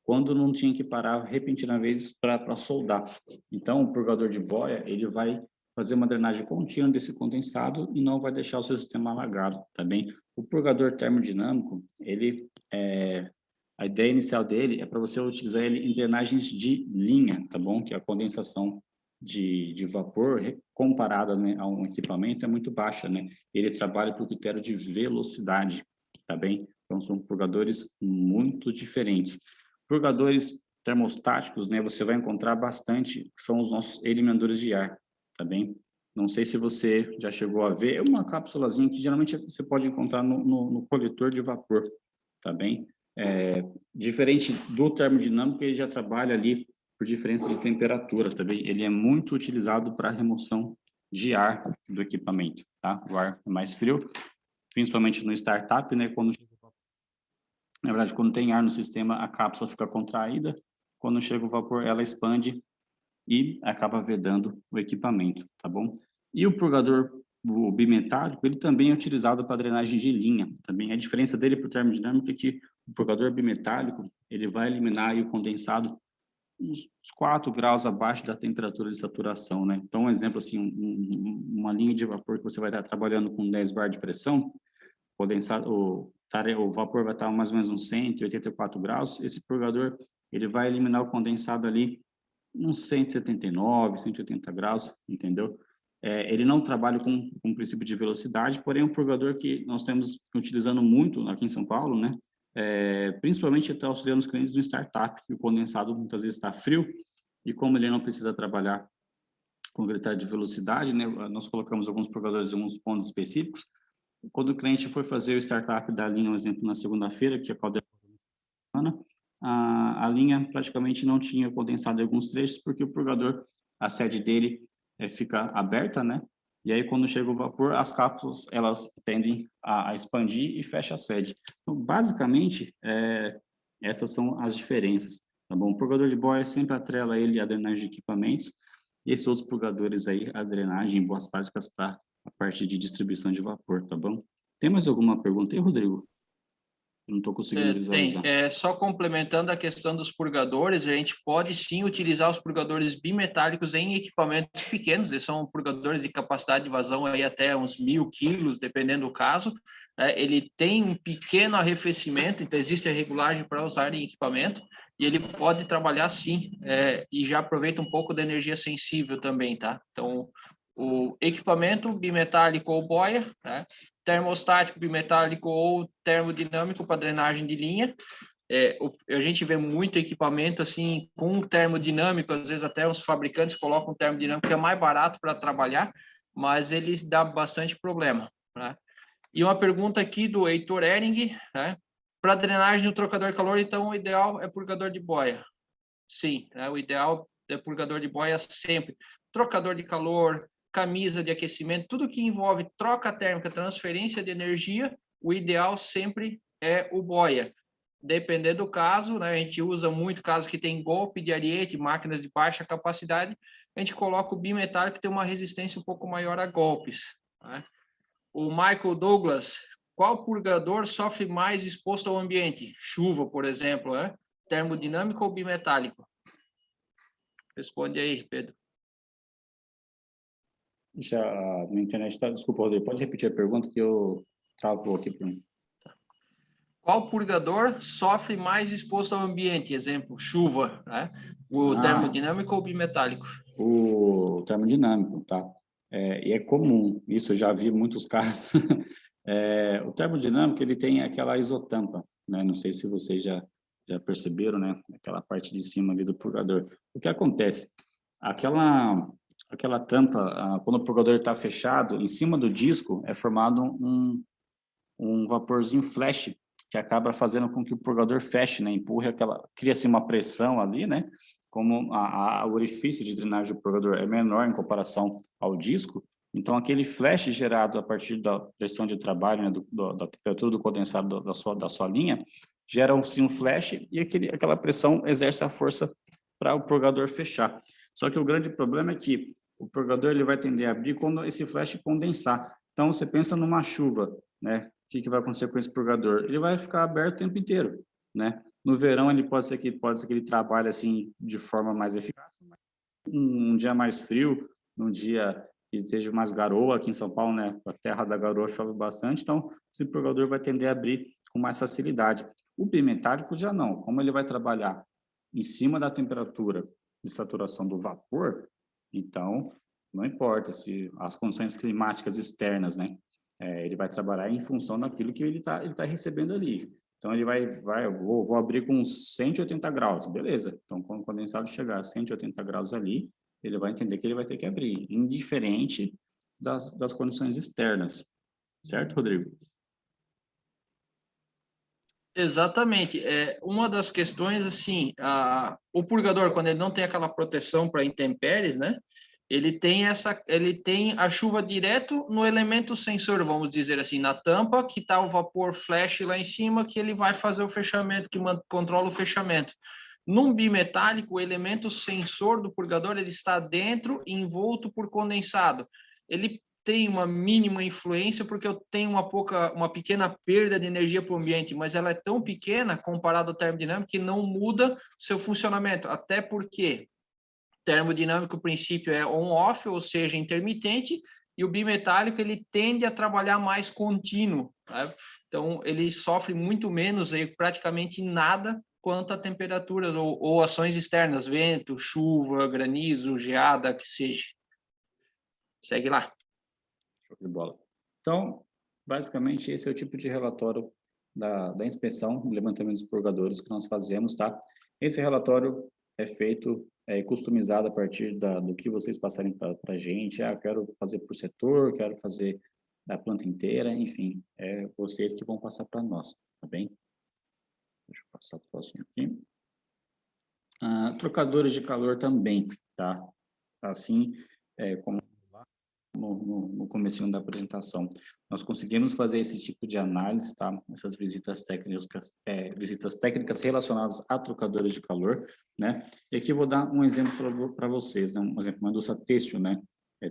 quando não tinha que parar repentinamente para soldar. Então, o purgador de boia, ele vai fazer uma drenagem contínua desse condensado e não vai deixar o seu sistema alagado, tá bem? O purgador termodinâmico, a ideia inicial dele é para você utilizar ele em drenagens de linha, tá bom? Que a condensação de vapor comparada, né, a um equipamento é muito baixa, né? Ele trabalha por critério de velocidade, tá bem? Então, são purgadores muito diferentes. Purgadores termostáticos, né, você vai encontrar bastante, que são os nossos eliminadores de ar, tá bem? Não sei se você já chegou a ver, é uma cápsulazinha que geralmente você pode encontrar no coletor de vapor, tá bem? Diferente do termodinâmico, ele já trabalha ali por diferença de temperatura, tá bem? Ele é muito utilizado para remoção de ar do equipamento, tá? O ar é mais frio, principalmente no startup, né? Na verdade, quando tem ar no sistema, a cápsula fica contraída. Quando chega o vapor, ela expande e acaba vedando o equipamento, tá bom? E o purgador o bimetálico, ele também é utilizado para drenagem de linha. Também a diferença dele para o termodinâmico é que o purgador bimetálico, ele vai eliminar aí o condensado uns 4 graus abaixo da temperatura de saturação, né? Então, um exemplo assim, uma linha de vapor que você vai estar trabalhando com 10 bar de pressão, condensado, o vapor vai estar mais ou menos uns 184 graus, esse purgador, ele vai eliminar o condensado ali uns 179, 180 graus, entendeu? Ele não trabalha com princípio de velocidade, porém é um purgador que nós temos utilizando muito aqui em São Paulo, né? Principalmente está auxiliando os clientes no startup, que o condensado muitas vezes está frio, e como ele não precisa trabalhar com critério de velocidade, né? Nós colocamos alguns purgadores em alguns pontos específicos. Quando o cliente foi fazer o startup da linha, um exemplo, na segunda-feira, que é a linha praticamente não tinha condensado em alguns trechos, porque o purgador, a sede dele fica aberta, né? E aí, quando chega o vapor, as cápsulas, elas tendem a expandir e fecha a sede. Então, basicamente, essas são as diferenças, tá bom? O purgador de boia sempre atrela ele a drenagem de equipamentos, e esses outros purgadores aí, a drenagem em boas práticas para a parte de distribuição de vapor, tá bom? Tem mais alguma pergunta aí, Rodrigo? Eu não estou conseguindo visualizar. Só complementando a questão dos purgadores, a gente pode sim utilizar os purgadores bimetálicos em equipamentos pequenos, eles são purgadores de capacidade de vazão aí até uns 1.000 quilos, dependendo do caso. Ele tem um pequeno arrefecimento, então existe a regulagem para usar em equipamento, e ele pode trabalhar sim, e já aproveita um pouco da energia sensível também, tá? Então, o equipamento bimetálico ou boia, tá? Termostático, bimetálico ou termodinâmico para drenagem de linha. A gente vê muito equipamento assim com termodinâmico, às vezes até os fabricantes colocam termodinâmico que é mais barato para trabalhar, mas ele dá bastante problema, né? E uma pergunta aqui do Heitor Ering, né? Para drenagem do trocador de calor, então o ideal é purgador de boia. Sim, o ideal é purgador de boia sempre. Trocador de calor, camisa de aquecimento, tudo que envolve troca térmica, transferência de energia, o ideal sempre é o boia. Dependendo do caso, né, a gente usa muito caso que tem golpe de ariete, máquinas de baixa capacidade, a gente coloca o bimetálico que tem uma resistência um pouco maior a golpes, né? O Michael Douglas, qual purgador sofre mais exposto ao ambiente? Chuva, por exemplo, né? Termodinâmico ou bimetálico? Responde aí, Pedro. Minha internet está... Desculpa, Rodrigo, pode repetir a pergunta que eu travou aqui para mim. Qual purgador sofre mais exposto ao ambiente? Exemplo, chuva, né? O termodinâmico ou bimetálico? O termodinâmico, tá? E é comum, isso eu já vi muitos casos. O termodinâmico, ele tem aquela isotampa, né? Não sei se vocês já perceberam, né? Aquela parte de cima ali do purgador. O que acontece? Aquela tampa, quando o purgador está fechado, em cima do disco é formado um vaporzinho flash, que acaba fazendo com que o purgador feche, né? Empurre cria-se uma pressão ali, né? como o orifício de drenagem do purgador é menor em comparação ao disco, então aquele flash gerado a partir da pressão de trabalho, né, da temperatura do condensado da sua linha, gera sim um flash e aquela pressão exerce a força para o purgador fechar. Só que o grande problema é que o purgador ele vai tender a abrir quando esse flash condensar. Então, você pensa numa chuva, né? O que vai acontecer com esse purgador? Ele vai ficar aberto o tempo inteiro, né? No verão, ele pode ser que ele trabalhe assim de forma mais eficaz. Um dia mais frio, num dia que esteja mais garoa, aqui em São Paulo, né? A terra da garoa chove bastante, então esse purgador vai tender a abrir com mais facilidade. O bimetálico já não, como ele vai trabalhar em cima da temperatura de saturação do vapor, então não importa se as condições climáticas externas, né? Ele vai trabalhar em função daquilo que ele tá recebendo ali. Então, ele vou abrir com 180 graus, beleza. Então, quando o condensado chegar a 180 graus ali, ele vai entender que ele vai ter que abrir, indiferente das condições externas. Certo, Rodrigo? Exatamente. Uma das questões, assim, o purgador, quando ele não tem aquela proteção para intempéries, né? Ele tem a chuva direto no elemento sensor, vamos dizer assim, na tampa, que está o vapor flash lá em cima, que ele vai fazer o fechamento, que controla o fechamento. Num bimetálico, o elemento sensor do purgador ele está dentro, envolto por condensado. Ele tem uma mínima influência porque eu tenho uma pequena perda de energia para o ambiente, mas ela é tão pequena comparado ao termodinâmico que não muda seu funcionamento, até porque termodinâmico o princípio é on-off, ou seja, intermitente, e o bimetálico ele tende a trabalhar mais contínuo, tá? Então ele sofre muito menos, aí, praticamente nada quanto a temperaturas ou ações externas, vento, chuva, granizo, geada, que seja. Segue lá. Show de bola. Então, basicamente, esse é o tipo de relatório da inspeção, levantamento dos purgadores que nós fazemos, tá? Esse relatório é feito, customizado a partir do que vocês passarem para a gente. Quero fazer por setor, quero fazer da planta inteira, enfim, é vocês que vão passar para nós, tá bem? Deixa eu passar para o próximo aqui. Trocadores de calor também, tá? Assim, como no comecinho da apresentação. Nós conseguimos fazer esse tipo de análise, tá? Essas visitas técnicas relacionadas a trocadores de calor, né? E aqui eu vou dar um exemplo para vocês, né? Um exemplo, uma indústria têxtil, né?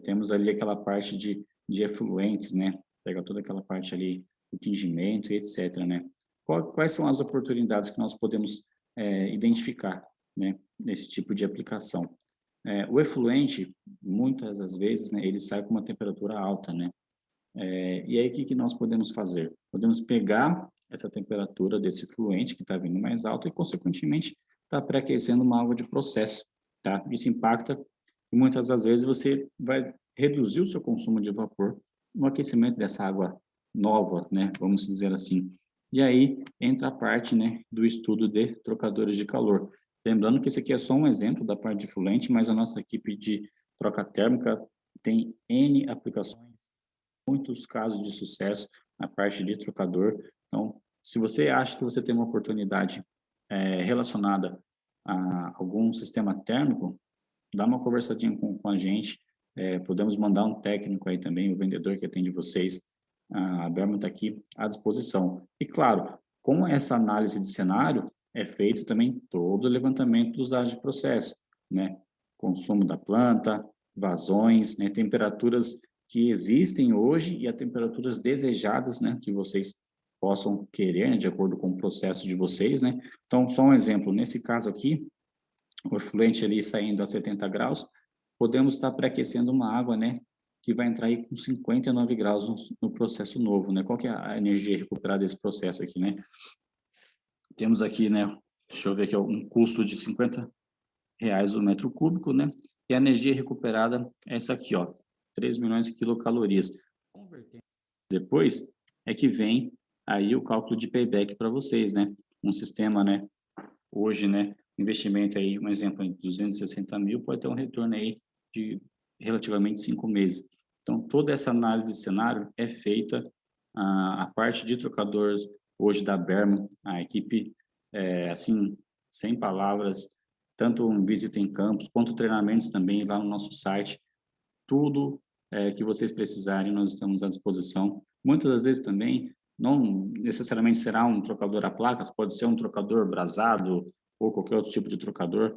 Temos ali aquela parte de efluentes, né? Pega toda aquela parte ali, o tingimento e etc, né? Quais são as oportunidades que nós podemos identificar, né? Nesse tipo de aplicação? O efluente, muitas das vezes, né, ele sai com uma temperatura alta, né? E aí, o que nós podemos fazer? Podemos pegar essa temperatura desse efluente que está vindo mais alto e, consequentemente, está pré-aquecendo uma água de processo, tá? Isso impacta e muitas das vezes você vai reduzir o seu consumo de vapor no aquecimento dessa água nova, né? Vamos dizer assim. E aí entra a parte, né, do estudo de trocadores de calor. Lembrando que esse aqui é só um exemplo da parte de efluente, mas a nossa equipe de troca térmica tem N aplicações, muitos casos de sucesso na parte de trocador. Então, se você acha que você tem uma oportunidade relacionada a algum sistema térmico, dá uma conversadinha com a gente. Podemos mandar um técnico aí também, o vendedor que atende vocês. A Berman está aqui à disposição. E, claro, com essa análise de cenário, é feito também todo o levantamento dos dados de processo, né? Consumo da planta, vazões, né? Temperaturas que existem hoje e as temperaturas desejadas, né? Que vocês possam querer, né? De acordo com o processo de vocês, né? Então, só um exemplo, nesse caso aqui, o efluente ali saindo a 70 graus, podemos estar pré-aquecendo uma água, né? Que vai entrar aí com 59 graus no processo novo, né? Qual que é a energia recuperada desse processo aqui, né? Temos aqui, né? Deixa eu ver aqui, um custo de R$50 o metro cúbico, né? E a energia recuperada é essa aqui, ó, 3 milhões de quilocalorias. Depois é que vem aí o cálculo de payback para vocês, né? Um sistema, né? Hoje, né? Investimento aí, um exemplo, de 260 mil pode ter um retorno aí de relativamente 5 meses. Então, toda essa análise de cenário é feita, a parte de trocadores hoje da Berman, a equipe, assim, sem palavras, tanto visita em campos, quanto treinamentos também lá no nosso site. Tudo que vocês precisarem, nós estamos à disposição. Muitas das vezes também, não necessariamente será um trocador a placas, pode ser um trocador brasado ou qualquer outro tipo de trocador,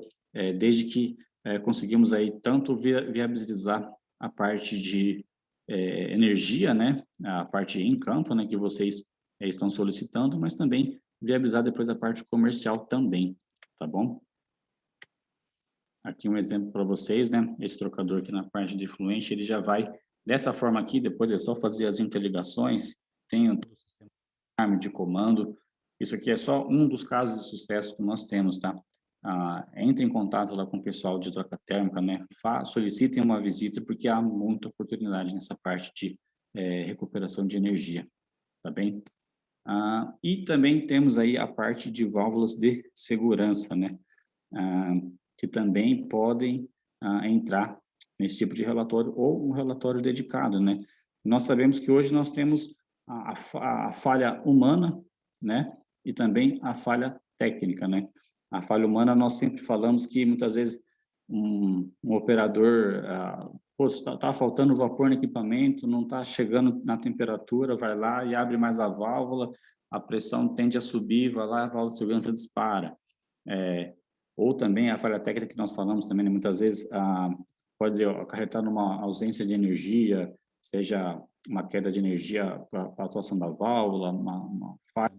desde que conseguimos aí tanto viabilizar a parte de energia, né, a parte em campo, né, que vocês estão solicitando, mas também viabilizar depois a parte comercial também, tá bom? Aqui um exemplo para vocês, né? Esse trocador aqui na parte de fluente, ele já vai dessa forma aqui, depois é só fazer as interligações, tem o sistema de comando. Isso aqui é só um dos casos de sucesso que nós temos, tá? Entre em contato lá com o pessoal de troca térmica, né? Solicitem uma visita, porque há muita oportunidade nessa parte de recuperação de energia, tá bem? E também temos aí a parte de válvulas de segurança, né? Que também podem entrar nesse tipo de relatório ou um relatório dedicado, né? Nós sabemos que hoje nós temos a falha humana, né? E também a falha técnica, né? A falha humana, nós sempre falamos que muitas vezes um operador, tá faltando vapor no equipamento, não está chegando na temperatura, vai lá e abre mais a válvula, a pressão tende a subir, vai lá, a válvula de segurança dispara. Ou também a falha técnica que nós falamos também, né? Muitas vezes pode acarretar numa ausência de energia, seja uma queda de energia para a atuação da válvula, uma falha,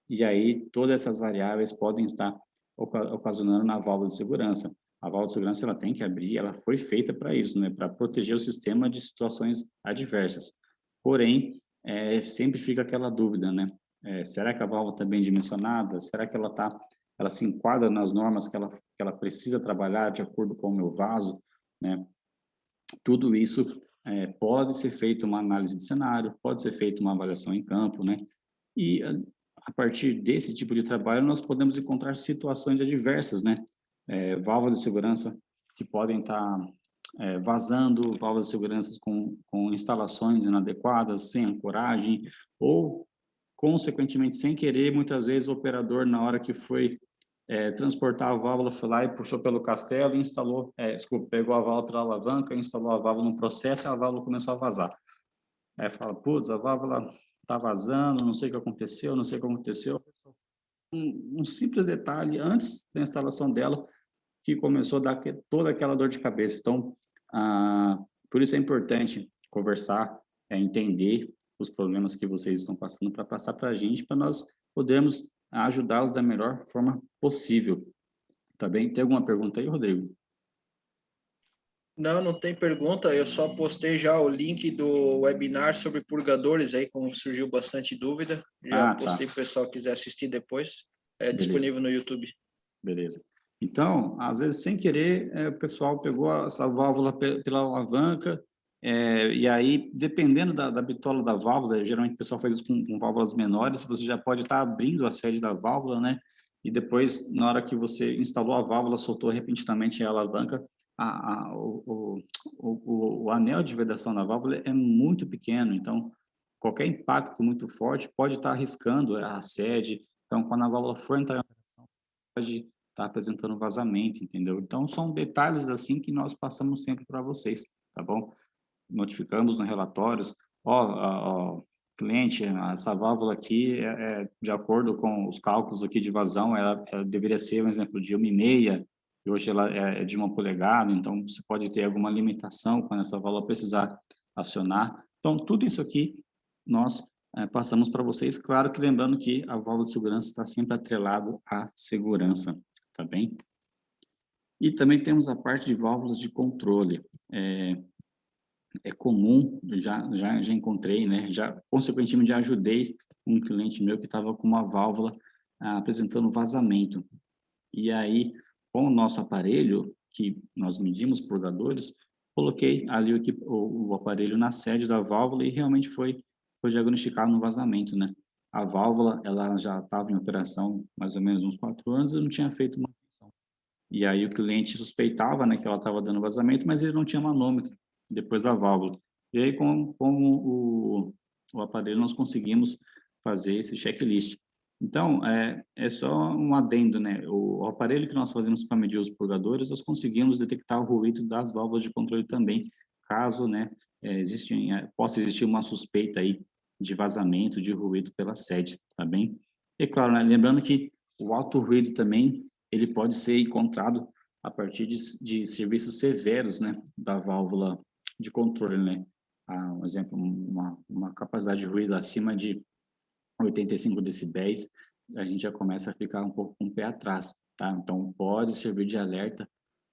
e aí todas essas variáveis podem estar ocasionando na válvula de segurança. A válvula de segurança ela tem que abrir, ela foi feita para isso, né? Para proteger o sistema de situações adversas. Porém, sempre fica aquela dúvida, né? Será que a válvula está bem dimensionada? Será que ela se enquadra nas normas que ela precisa trabalhar de acordo com o meu vaso, né? Tudo isso pode ser feito uma análise de cenário, pode ser feita uma avaliação em campo, né? E a partir desse tipo de trabalho nós podemos encontrar situações adversas, né? Válvulas de segurança que podem estar vazando, válvulas de segurança com instalações inadequadas, sem ancoragem, ou consequentemente sem querer, muitas vezes o operador na hora que foi transportar a válvula, foi lá e puxou pelo castelo e instalou, pegou a válvula pela alavanca, instalou a válvula no processo e a válvula começou a vazar. Aí fala, putz, a válvula está vazando, não sei o que aconteceu, não sei o que aconteceu. Um simples detalhe antes da instalação dela que começou a dar toda aquela dor de cabeça. Então, por isso é importante conversar, entender os problemas que vocês estão passando para passar para a gente, para nós podermos ajudá-los da melhor forma possível. Tá bem? Tem alguma pergunta aí, Rodrigo? Não, não tem pergunta. Eu só postei já o link do webinar sobre purgadores aí, como surgiu bastante dúvida. Já postei para o pessoal que quiser assistir depois. É disponível no YouTube. Beleza. Então, às vezes, sem querer, o pessoal pegou essa válvula pela alavanca, e aí, dependendo da bitola da válvula, geralmente o pessoal faz isso com válvulas menores, você já pode estar abrindo a sede da válvula, né? E depois, na hora que você instalou a válvula, soltou repentinamente a alavanca, o anel de vedação da válvula é muito pequeno, então, qualquer impacto muito forte pode estar arriscando a sede. Então, quando a válvula for entrar em operação, pode estar apresentando vazamento, entendeu? Então, são detalhes assim que nós passamos sempre para vocês, tá bom? Notificamos nos relatórios, cliente, essa válvula aqui, de acordo com os cálculos aqui de vazão, ela deveria ser, um exemplo, de 1,5, e hoje ela é de 1 polegada, então você pode ter alguma limitação quando essa válvula precisar acionar. Então, tudo isso aqui nós passamos para vocês, claro que lembrando que a válvula de segurança está sempre atrelado à segurança, tá bem? E também temos a parte de válvulas de controle. É comum, já encontrei, né? Consequentemente, já ajudei um cliente meu que estava com uma válvula apresentando vazamento. E aí, com o nosso aparelho, que nós medimos purgadores, coloquei ali o aparelho na sede da válvula e realmente foi diagnosticado no vazamento, né? A válvula, ela já estava em operação mais ou menos uns 4 anos e não tinha feito manutenção. E aí o cliente suspeitava, né, que ela estava dando vazamento, mas ele não tinha manômetro depois da válvula. E aí, com o aparelho, nós conseguimos fazer esse checklist. Então, é só um adendo, né? O aparelho que nós fazemos para medir os purgadores, nós conseguimos detectar o ruído das válvulas de controle também, caso, né, possa existir uma suspeita aí de vazamento, de ruído pela sede, tá bem? E claro, né, lembrando que o alto ruído também, ele pode ser encontrado a partir de serviços severos, né, da válvula de controle, né? Um exemplo, uma capacidade de ruído acima de 85 decibéis, a gente já começa a ficar um pouco com o pé atrás, tá? Então, pode servir de alerta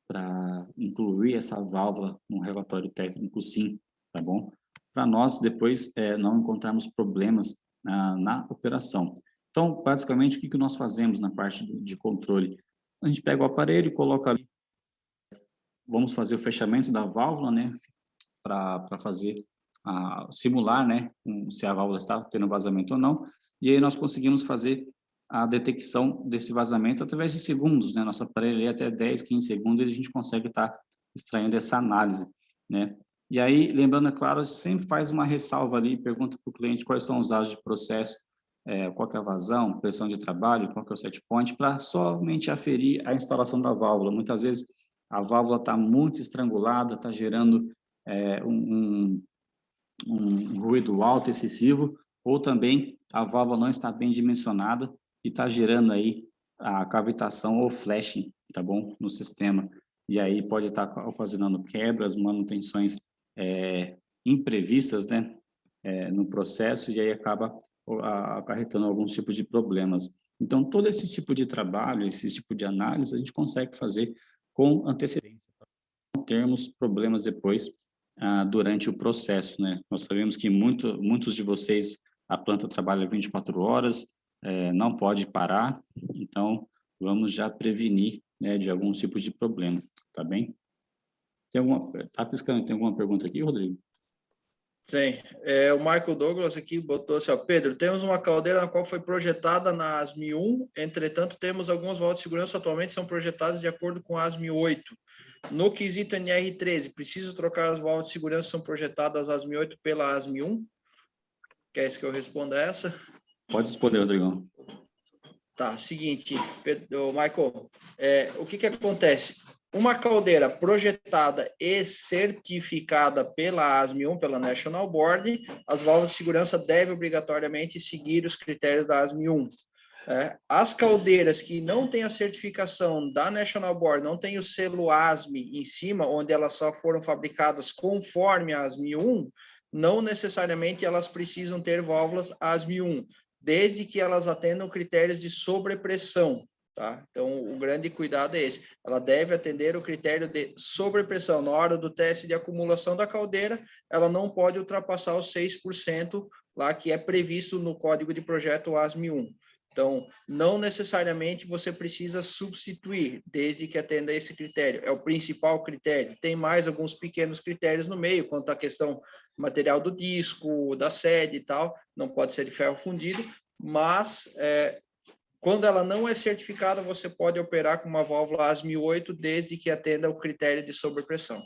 para incluir essa válvula no relatório técnico, sim, tá bom? Para nós, depois, não encontrarmos problemas na operação. Então, basicamente, o que nós fazemos na parte de controle? A gente pega o aparelho e coloca ali, vamos fazer o fechamento da válvula, né? Para fazer, simular, né? Se a válvula está tendo vazamento ou não. E aí nós conseguimos fazer a detecção desse vazamento através de segundos, né? Nosso aparelho aí até 10, 15 segundos, a gente consegue estar extraindo essa análise, né? E aí, lembrando, é claro, sempre faz uma ressalva ali, pergunta para o cliente quais são os dados de processo, qual que é a vazão, pressão de trabalho, qual que é o set point, para somente aferir a instalação da válvula. Muitas vezes a válvula está muito estrangulada, está gerando um ruído alto excessivo, ou também a válvula não está bem dimensionada e está gerando aí a cavitação ou flashing, tá bom? No sistema. E aí pode estar ocasionando quebras, manutenções imprevistas, né? No processo, e aí acaba acarretando alguns tipos de problemas. Então, todo esse tipo de trabalho, esse tipo de análise, a gente consegue fazer com antecedência, para não termos problemas depois durante o processo, né? Nós sabemos que muitos de vocês, a planta trabalha 24 horas, não pode parar, então vamos já prevenir, né, de alguns tipos de problema, tá bem? Tá piscando, tem alguma pergunta aqui, Rodrigo? Sim, o Michael Douglas aqui botou assim, ó, Pedro, temos uma caldeira na qual foi projetada na ASME 1, entretanto temos algumas válvulas de segurança atualmente são projetadas de acordo com a ASME 8. No quesito NR13, preciso trocar as válvulas de segurança que são projetadas ASME 8 pela ASME 1? Quer que eu responda essa? Pode responder, Rodrigão. Tá, seguinte, Pedro, Michael, o que acontece? Uma caldeira projetada e certificada pela ASME 1, pela National Board, as válvulas de segurança devem obrigatoriamente seguir os critérios da ASME 1. As caldeiras que não têm a certificação da National Board, não tem o selo ASME em cima, onde elas só foram fabricadas conforme a ASME 1, não necessariamente elas precisam ter válvulas ASME 1, desde que elas atendam critérios de sobrepressão. Tá? Então, o grande cuidado é esse. Ela deve atender o critério de sobrepressão. Na hora do teste de acumulação da caldeira, ela não pode ultrapassar os 6% lá que é previsto no código de projeto ASME 1. Então, não necessariamente você precisa substituir, desde que atenda esse critério. É o principal critério. Tem mais alguns pequenos critérios no meio, quanto à questão material do disco, da sede e tal, não pode ser de ferro fundido, mas quando ela não é certificada, você pode operar com uma válvula ASME 8, desde que atenda o critério de sobrepressão.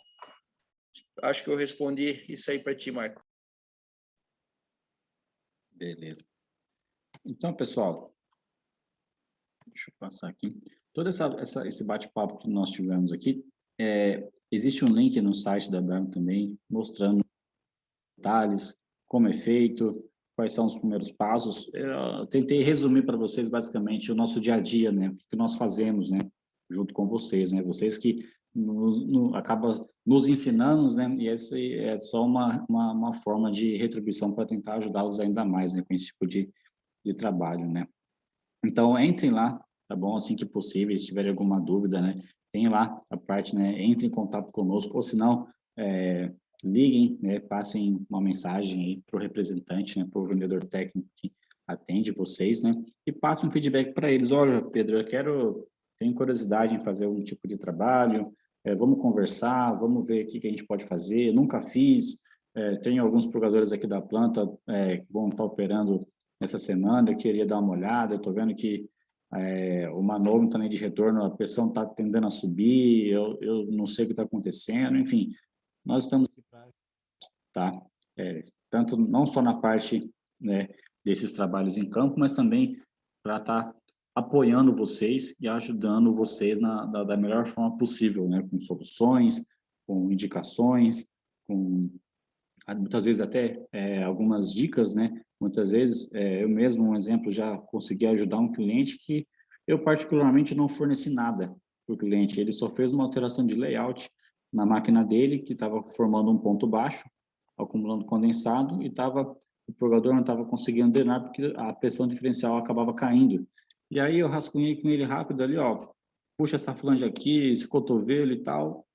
Acho que eu respondi isso aí para ti, Marco. Beleza. Então, pessoal, deixa eu passar aqui. Todo esse bate-papo que nós tivemos aqui, existe um link no site da Bermo também, mostrando detalhes, como é feito, quais são os primeiros passos. Eu tentei resumir para vocês, basicamente, o nosso dia a dia, né? O que nós fazemos, né? Junto com vocês, né? Vocês que acabam nos ensinando, né? E essa é só uma forma de retribuição para tentar ajudá-los ainda mais, né? Com esse tipo de trabalho, né? Então, entrem lá, tá bom? Assim que possível, se tiverem alguma dúvida, né? Tem lá a parte, né? Entre em contato conosco, ou se não, liguem, né? Passem uma mensagem aí para o representante, né? Para o vendedor técnico que atende vocês, né? E passem um feedback para eles. Olha, Pedro, tenho curiosidade em fazer algum tipo de trabalho, vamos conversar, vamos ver o que a gente pode fazer. Nunca fiz, tenho alguns purgadores aqui da planta que vão estar operando essa semana, eu queria dar uma olhada, eu estou vendo que o manômetro também de retorno, a pressão está tendendo a subir, eu não sei o que está acontecendo, enfim, nós estamos aqui para, tá? Tanto não só na parte, né, desses trabalhos em campo, mas também para estar apoiando vocês e ajudando vocês da melhor forma possível, né? Com soluções, com indicações, com muitas vezes até algumas dicas, né? Muitas vezes eu mesmo, um exemplo, já consegui ajudar um cliente que eu particularmente não forneci nada para o cliente. Ele só fez uma alteração de layout na máquina dele, que estava formando um ponto baixo, acumulando condensado, e o purgador não estava conseguindo drenar porque a pressão diferencial acabava caindo. E aí eu rascunhei com ele rápido ali, ó, puxa essa flange aqui, esse cotovelo e tal.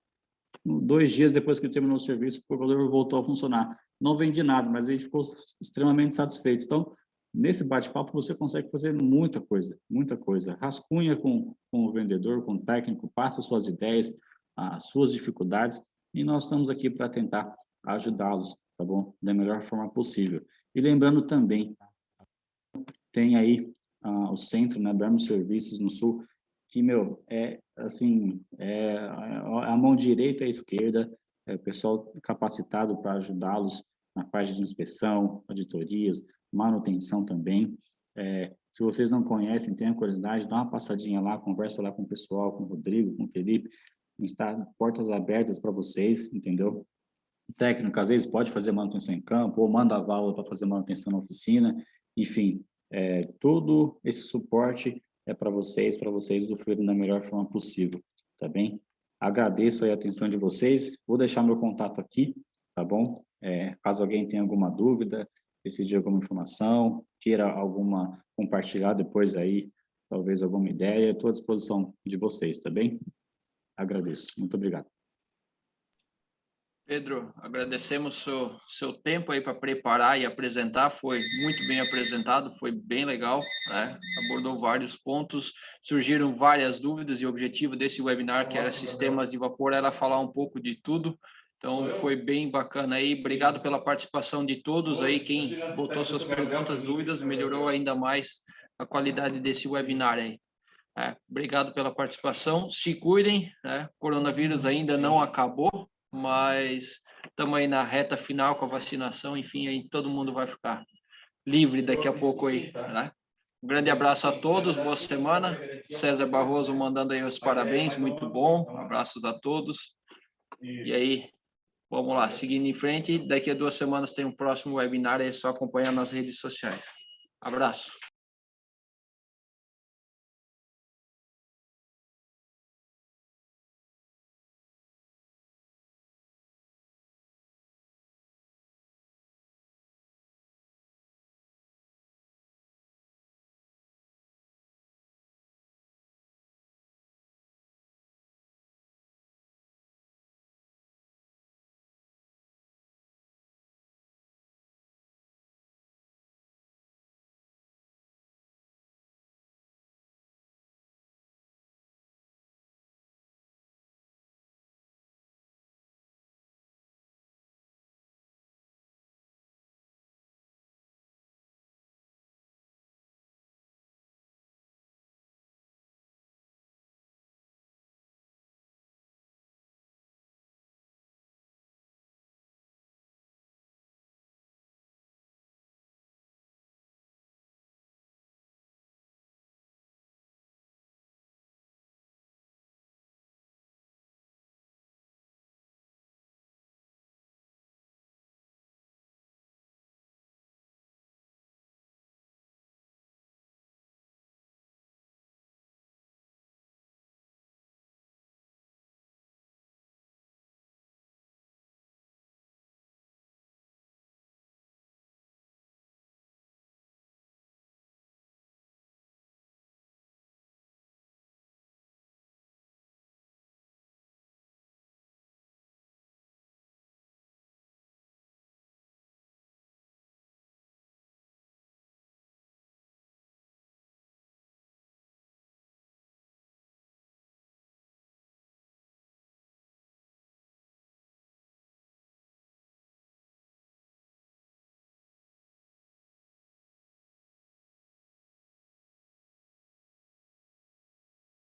2 dias depois que ele terminou o serviço, o purgador voltou a funcionar. Não vendi nada, mas ele ficou extremamente satisfeito. Então, nesse bate-papo, você consegue fazer muita coisa, muita coisa. Rascunha com o vendedor, com o técnico, passa suas ideias, as suas dificuldades, e nós estamos aqui para tentar ajudá-los, tá bom? Da melhor forma possível. E lembrando também, tem aí o centro, né, Bermo Serviços no Sul, que, meu, assim, a mão direita e a esquerda, o pessoal capacitado para ajudá-los na parte de inspeção, auditorias, manutenção também. Se vocês não conhecem, tenham curiosidade, dá uma passadinha lá, conversa lá com o pessoal, com o Rodrigo, com o Felipe, a gente está portas abertas para vocês, entendeu? O técnico, às vezes, pode fazer manutenção em campo, ou manda a válvula para fazer manutenção na oficina, enfim, todo esse suporte é para vocês usufruírem da melhor forma possível, tá bem? Agradeço aí a atenção de vocês, vou deixar meu contato aqui, tá bom? Caso alguém tenha alguma dúvida, precise de alguma informação, queira compartilhar depois aí, talvez alguma ideia, estou à disposição de vocês, tá bem? Agradeço, muito obrigado. Pedro, agradecemos seu tempo aí para preparar e apresentar, foi muito bem apresentado, foi bem legal, né? Abordou vários pontos, surgiram várias dúvidas e o objetivo desse webinar, que era sistemas de vapor, era falar um pouco de tudo, então foi bem bacana aí, obrigado pela participação de todos aí, quem botou suas perguntas, dúvidas, melhorou ainda mais a qualidade desse webinar aí. Obrigado pela participação, se cuidem, né? O coronavírus ainda não acabou, mas estamos aí na reta final com a vacinação, enfim, aí todo mundo vai ficar livre daqui a pouco aí, né? Um grande abraço a todos, boa semana. César Barroso mandando aí os parabéns, muito bom. Abraços a todos. E aí, vamos lá, seguindo em frente. Daqui a 2 semanas tem um próximo webinar, é só acompanhar nas redes sociais. Abraço.